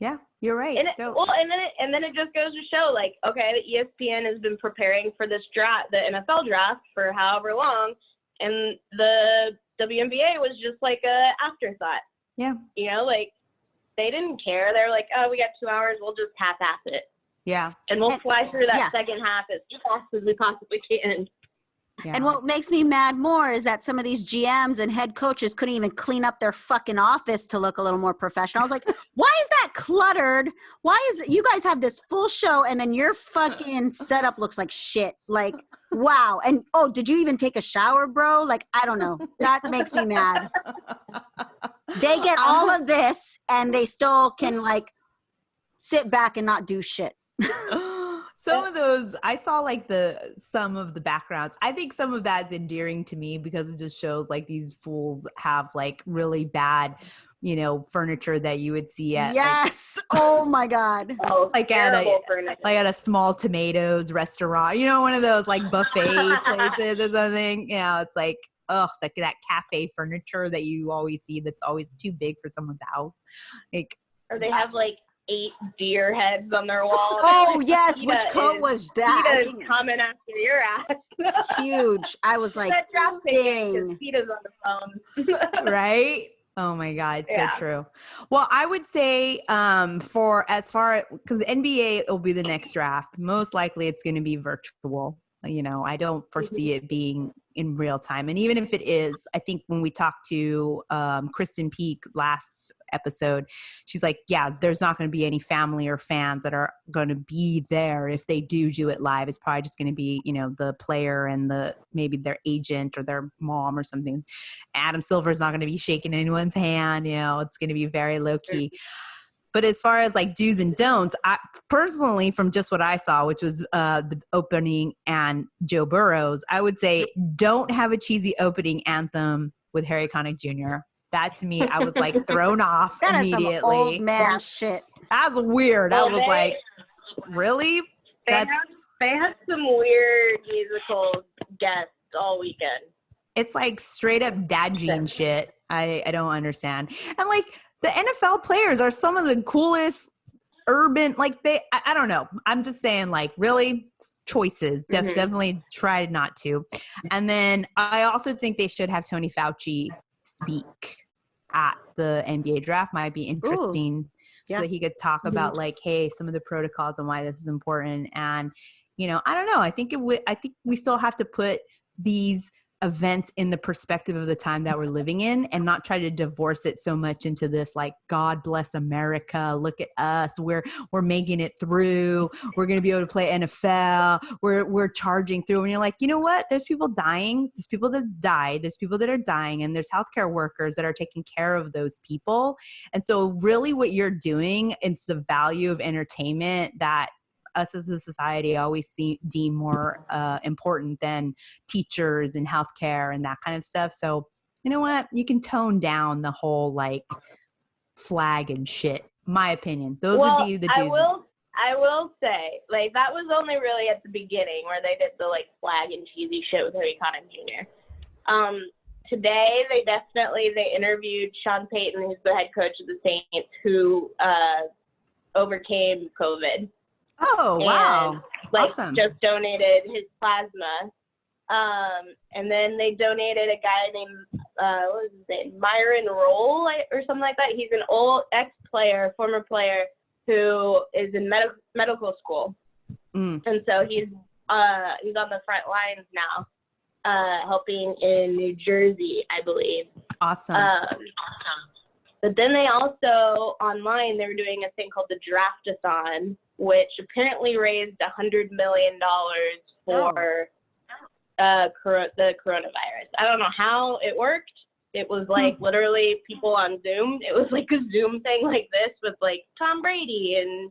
Yeah, you're right. And then it just goes to show, like, okay, ESPN has been preparing for this draft, the NFL draft, for however long, and the WNBA was just like a afterthought. Yeah. Like, they didn't care. They're like, oh, we got 2 hours. We'll just half-ass it. Yeah. And we'll fly through that second half as fast as we possibly can. Yeah. And what makes me mad more is that some of these GMs and head coaches couldn't even clean up their fucking office to look a little more professional. I was like, why is that cluttered? Why is it, you guys have this full show and then your fucking setup looks like shit? Like, wow. And, did you even take a shower, bro? Like, I don't know. That makes me mad. They get all of this and they still can, like, sit back and not do shit. Some of those, I saw like some of the backgrounds. I think some of that is endearing to me because it just shows like these fools have like really bad, furniture that you would see at oh my God. Like at a small tomatoes restaurant, one of those like buffet places or something. It's like, that cafe furniture that you always see that's always too big for someone's house. Like, or they have like 8 deer heads on their wall. Oh yes, which coat was that? PETA's coming after your ass. Huge. I was like, that draft thing, PETA's on the phone. Right? Oh my God, so true. Well, I would say because NBA will be the next draft. Most likely, it's going to be virtual. I don't foresee it being in real time. And even if it is, I think when we talked to Kristen Peak last episode, she's like, there's not going to be any family or fans that are going to be there. If they do it live, it's probably just going to be, the player and maybe their agent or their mom or something. Adam Silver is not going to be shaking anyone's hand. It's going to be very low key. But as far as like do's and don'ts, I personally, from just what I saw, which was the opening and Joe Burrows, I would say don't have a cheesy opening anthem with Harry Connick Jr. That to me, I was like thrown off immediately. That is some old man shit. That was weird. I was like, really? They had some weird musical guests all weekend. It's like straight up dad gene shit. I don't understand. And like, the NFL players are some of the coolest urban, like I don't know. I'm just saying like really choices. Definitely try not to. And then I also think they should have Tony Fauci speak at the NBA draft. Might be interesting. So that he could talk about like, hey, some of the protocols and why this is important. And, I don't know. I think we still have to put these events in the perspective of the time that we're living in and not try to divorce it so much into this like God bless America, look at us, we're making it through, we're going to be able to play NFL, we're charging through. And you're like, you know what, there's people dying, there's people that died, there's people that are dying, and there's healthcare workers that are taking care of those people. And so really what you're doing, it's the value of entertainment that us as a society always deem more important than teachers and healthcare and that kind of stuff. So you know what? You can tone down the whole like flag and shit. My opinion. Those would be the dudes. I will say, like, that was only really at the beginning where they did the like flag and cheesy shit with Harry Connick Jr. Today they interviewed Sean Payton, who's the head coach of the Saints, who overcame COVID. Oh, wow. And, awesome. Just donated his plasma. And then they donated a guy named, what was his name? Myron Roll or something like that. He's an old former player who is in medical school. And so he's on the front lines now, helping in New Jersey, I believe. Awesome. But then they also, online, they were doing a thing called the Draft-a-thon, which apparently raised $100 million for the coronavirus. I don't know how it worked. It was like literally people on Zoom. It was like a Zoom thing like this with like Tom Brady and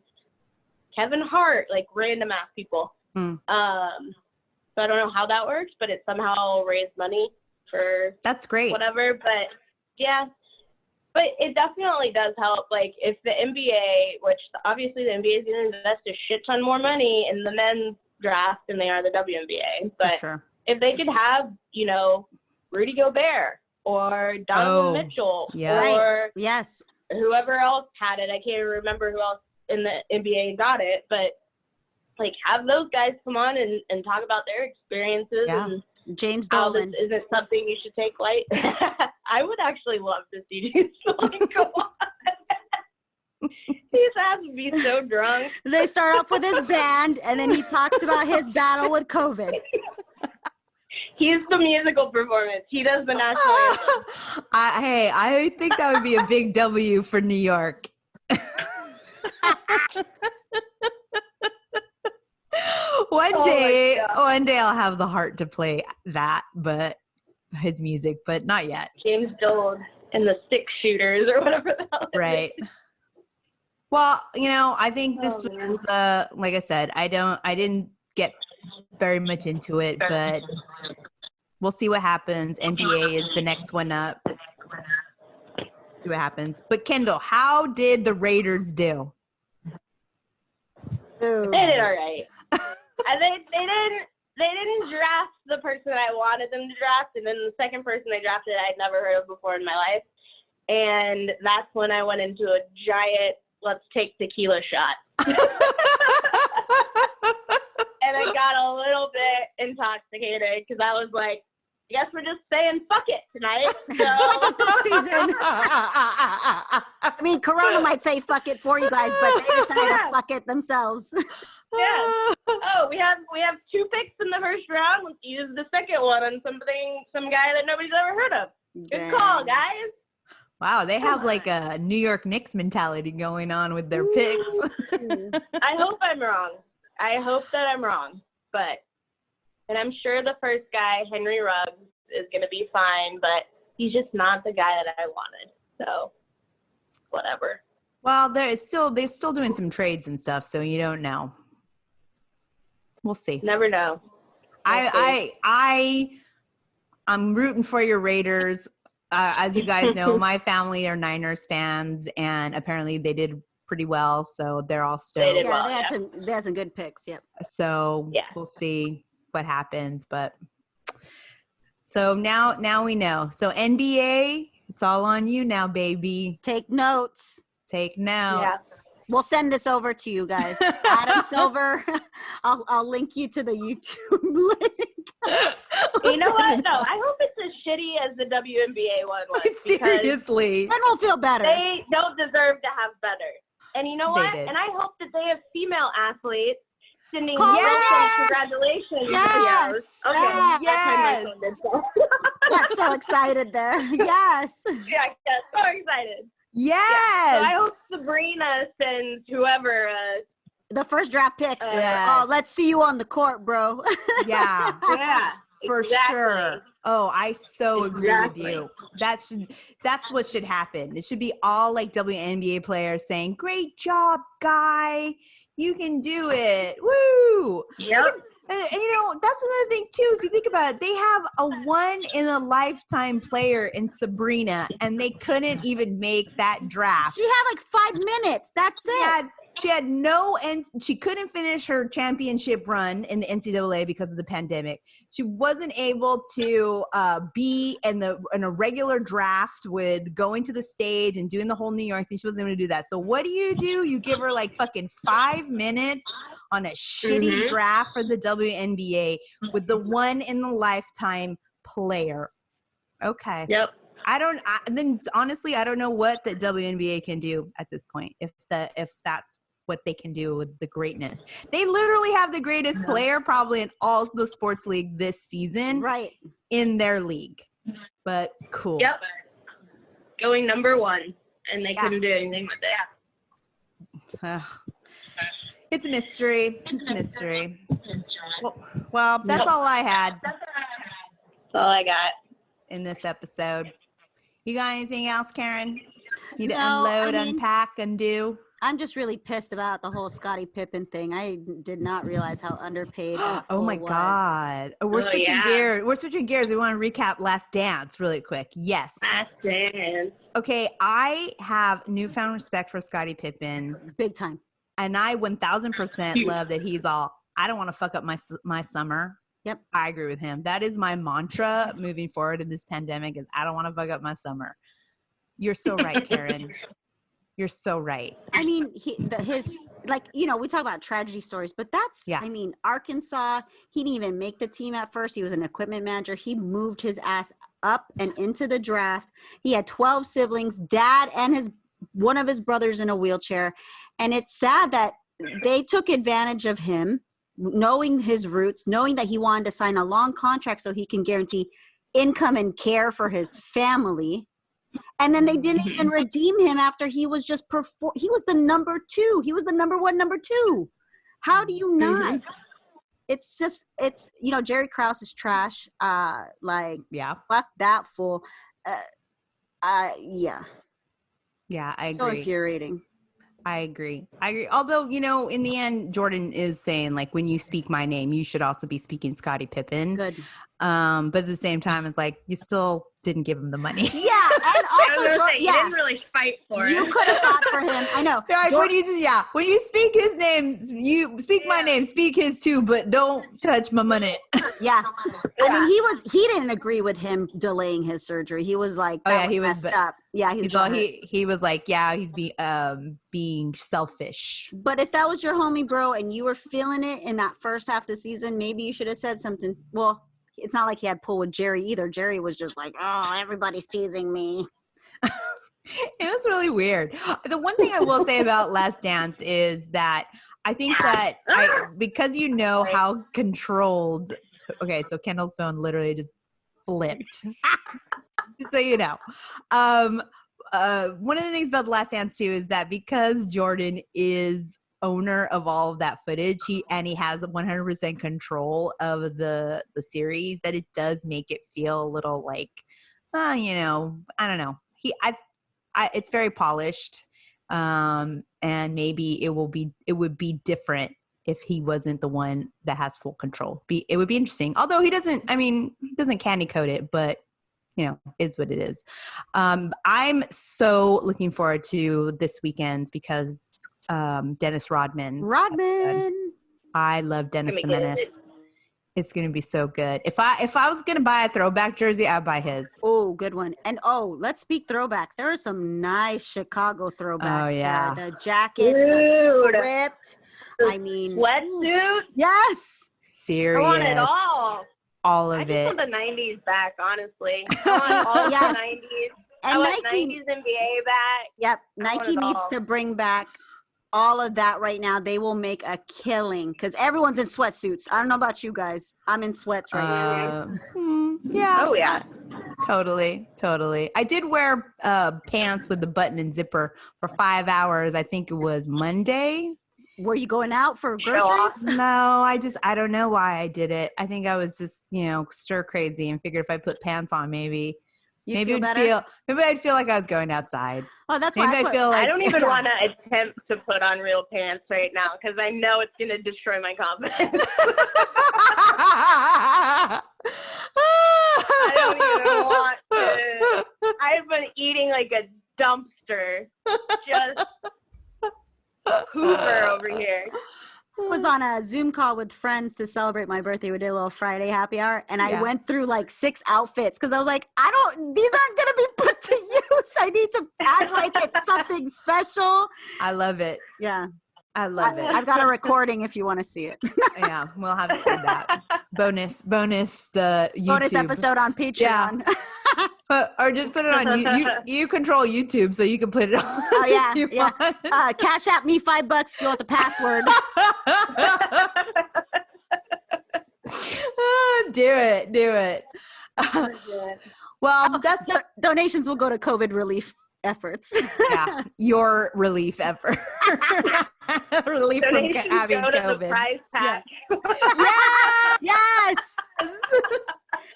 Kevin Hart, like random ass people. So I don't know how that worked, but it somehow raised money for that's great. Whatever. But yeah, But it definitely does help. Like, if the NBA, which obviously the NBA is going to invest a shit ton more money in the men's draft than they are the WNBA. But sure. if they could have, you know, Rudy Gobert or Donovan Mitchell or yes, whoever else had it, I can't even remember who else in the NBA got it, but like have those guys come on and talk about their experiences and James how Dolan. this isn't something you should take light. I would actually love to see James Dolan go on. His ass would be so drunk. They start off with his band, and then he talks about his battle with COVID. He's the musical performance. He does the national anthem. I think that would be a big W for New York. One day I'll have the heart to play that, but his music, but not yet. James Dolan and the Six Shooters or whatever the hell. Right. Well, you know, I think this was like I said, I didn't get very much into it, but we'll see what happens. NBA is the next one up. See what happens. But Kendall, how did the Raiders do? They did all right. They didn't draft the person I wanted them to draft, and then the second person they drafted I'd never heard of before in my life. And that's when I went into a giant let's take tequila shot. And I got a little bit intoxicated because I was like, I guess we're just saying fuck it tonight. So Season. I mean, Corona might say fuck it for you guys, but they decided to fuck it themselves. Yeah. Oh, we have 2 picks in the first round. Let's use the second one on some guy that nobody's ever heard of. Good call, guys. Wow, they have like a New York Knicks mentality going on with their picks. I hope I'm wrong. I hope that I'm wrong. And I'm sure the first guy, Henry Ruggs, is going to be fine, but he's just not the guy that I wanted. So, whatever. Well, they're still doing some trades and stuff, so you don't know. We'll see. Never know. I'm rooting for your Raiders. As you guys know, my family are Niners fans, and apparently they did pretty well, so they're all stoked. They had some good picks. Yep. So we'll see what happens, but so now we know. So NBA, it's all on you now, baby. Take notes. Take notes. Yeah. We'll send this over to you guys. Adam Silver, I'll link you to the YouTube link. You know what? No, I hope it's as shitty as the WNBA one was. Seriously. Then we'll feel better. They don't deserve to have better. And you know what? They did. And I hope that they have female athletes sending congratulations Yes. videos. Okay. Yes. Yes. Got so excited there. Yes. Yeah, so excited. Yes. Yeah. So I hope Sabrina sends whoever the first draft pick. Yes. Oh, let's see you on the court, bro. Yeah. Yeah. For exactly. sure. Oh, I so agree with you. That's what should happen. It should be all like WNBA players saying, "Great job, guy. You can do it. Woo!" Yep. And you know, that's another thing too. If you think about it, they have a one-in-a-lifetime player in Sabrina, and they couldn't even make that draft. She had like 5 minutes. That's it. She had no, and she couldn't finish her championship run in the NCAA because of the pandemic. She wasn't able to be in a regular draft with going to the stage and doing the whole New York thing. She wasn't able to do that. So what do? You give her like fucking 5 minutes on a shitty draft for the WNBA with the one-in-a-lifetime player. Okay. Yep. Then honestly, I don't know what the WNBA can do at this point. If that's what they can do with the greatness. They literally have the greatest player probably in all the sports league this season. Right. In their league. But cool. Yep. Going number 1. And they couldn't do anything with it. It's a mystery. It's a mystery. Well, that's all I had. That's all I got. In this episode. You got anything else, Karen? Need to No, unload, unpack, undo? I'm just really pissed about the whole Scottie Pippen thing. I did not realize how underpaid that Oh fool my was. God. We're switching gears. We're switching gears. We want to recap Last Dance really quick. Yes. Last Dance. Okay. I have newfound respect for Scottie Pippen. Big time. And I 1000% love that he's all, I don't want to fuck up my summer. Yep. I agree with him. That is my mantra moving forward in this pandemic is I don't want to fuck up my summer. You're so right, Karen. You're so right. I mean, his like, you know, we talk about tragedy stories, but that's, I mean, Arkansas, he didn't even make the team at first. He was an equipment manager. He moved his ass up and into the draft. He had 12 siblings, dad and one of his brothers in a wheelchair. And it's sad that they took advantage of him, knowing his roots, knowing that he wanted to sign a long contract so he can guarantee income and care for his family. And then they didn't even redeem him after he was just he was the number 2. He was the number 1, number 2. How do you not? It's just, you know, Jerry Krause is trash. Fuck that fool. Yeah, I agree. So infuriating. I agree. Although, you know, in the end, Jordan is saying, like, when you speak my name, you should also be speaking Scottie Pippen. Good. But at the same time, it's like, you still didn't give him the money. Yeah. And also, Jordan, you didn't really fight for it. You could have fought for him. I know. Like, when you speak his name, you speak my name, speak his too, but don't touch my money. Yeah. I mean, he didn't agree with him delaying his surgery. He was like, he was messed up. Yeah, he was like, he's being selfish. But if that was your homie, bro, and you were feeling it in that first half of the season, maybe you should have said something. Well, it's not like he had pull with Jerry either. Jerry was just like, oh, everybody's teasing me. It was really weird. The one thing I will say about Last Dance is that I think that because you know how controlled. Okay, so Kendall's phone literally just flipped. So you know. One of the things about The Last Dance too is that because Jordan is owner of all of that footage, he has 100% control of the series, that it does make it feel a little like, you know, I don't know. It's very polished, and maybe it would be different if he wasn't the one that has full control. It would be interesting. Although he doesn't candy coat it, but you know, is what it is. I'm so looking forward to this weekend because Dennis Rodman. I love Dennis the Menace. It's going to be so good. If I was going to buy a throwback jersey, I'd buy his. Oh, good one. And let's speak throwbacks. There are some nice Chicago throwbacks. Oh yeah, the jackets, the script. I mean, sweatsuit. Yes. Serious. I want it all. All of I it. just want the 90s back, honestly. I want all the 90s. And I want Nike, 90s NBA back. Yep. Nike needs to bring back all of that right now. They will make a killing because everyone's in sweatsuits. I don't know about you guys. I'm in sweats right now. Yeah. Oh, yeah. Totally. I did wear pants with the button and zipper for 5 hours. I think it was Monday. Were you going out for groceries? No, I don't know why I did it. I think I was just, you know, stir crazy and figured if I put pants on, maybe I'd feel like I was going outside. Oh, that's why I don't even want to attempt to put on real pants right now because I know it's going to destroy my confidence. I don't even want to. I've been eating like a dumpster. Just Hoover over here. I was on a Zoom call with friends to celebrate my birthday. We did a little Friday happy hour, and I went through like 6 outfits because I was like, these aren't going to be put to use. I need to act like it's something special. I love it. Yeah. I love it. I've got a recording if you want to see it. Yeah, we'll have to see that. Bonus YouTube. Bonus episode on Patreon. Yeah. Or just put it on you control YouTube, so you can put it on. Oh yeah. Cash App me $5 if you want the password. Do it. Well, that's donations will go to COVID relief efforts. Yeah, your relief effort. Relief donations from having go to COVID. The prize pack. Yes.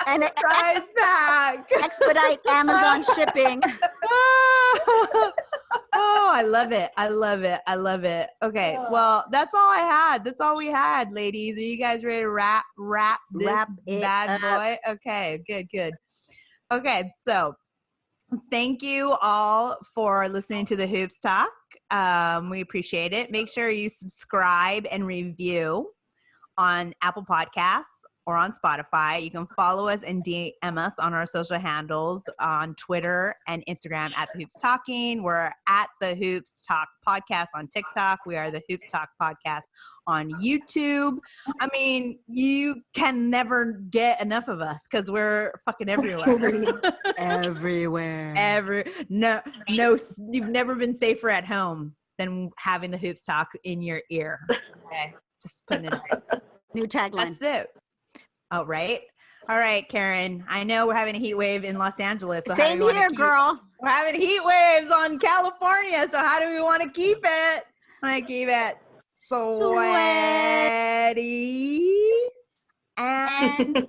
And prize pack. Expedite Amazon shipping. Oh Oh, I love it. I love it. I love it. Okay. Well, that's all I had. That's all we had, ladies. Are you guys ready to wrap this Wrap it bad up. boy? Okay. Good. Okay. So thank you all for listening to the Hoops Talk. We appreciate it. Make sure you subscribe and review on Apple Podcasts or on Spotify. You can follow us and DM us on our social handles on Twitter and Instagram at The Hoops Talking. We're at The Hoops Talk Podcast on TikTok. We are The Hoops Talk Podcast on YouTube. I mean, you can never get enough of us because we're fucking everywhere. Everywhere. No, you've never been safer at home than having The Hoops Talk in your ear. Okay, just putting it out. New tagline. That's it. Oh, right. All right, Karen. I know we're having a heat wave in Los Angeles. So Same here, girl. We're having heat waves on California. So how do we want to keep it? I keep it sweaty and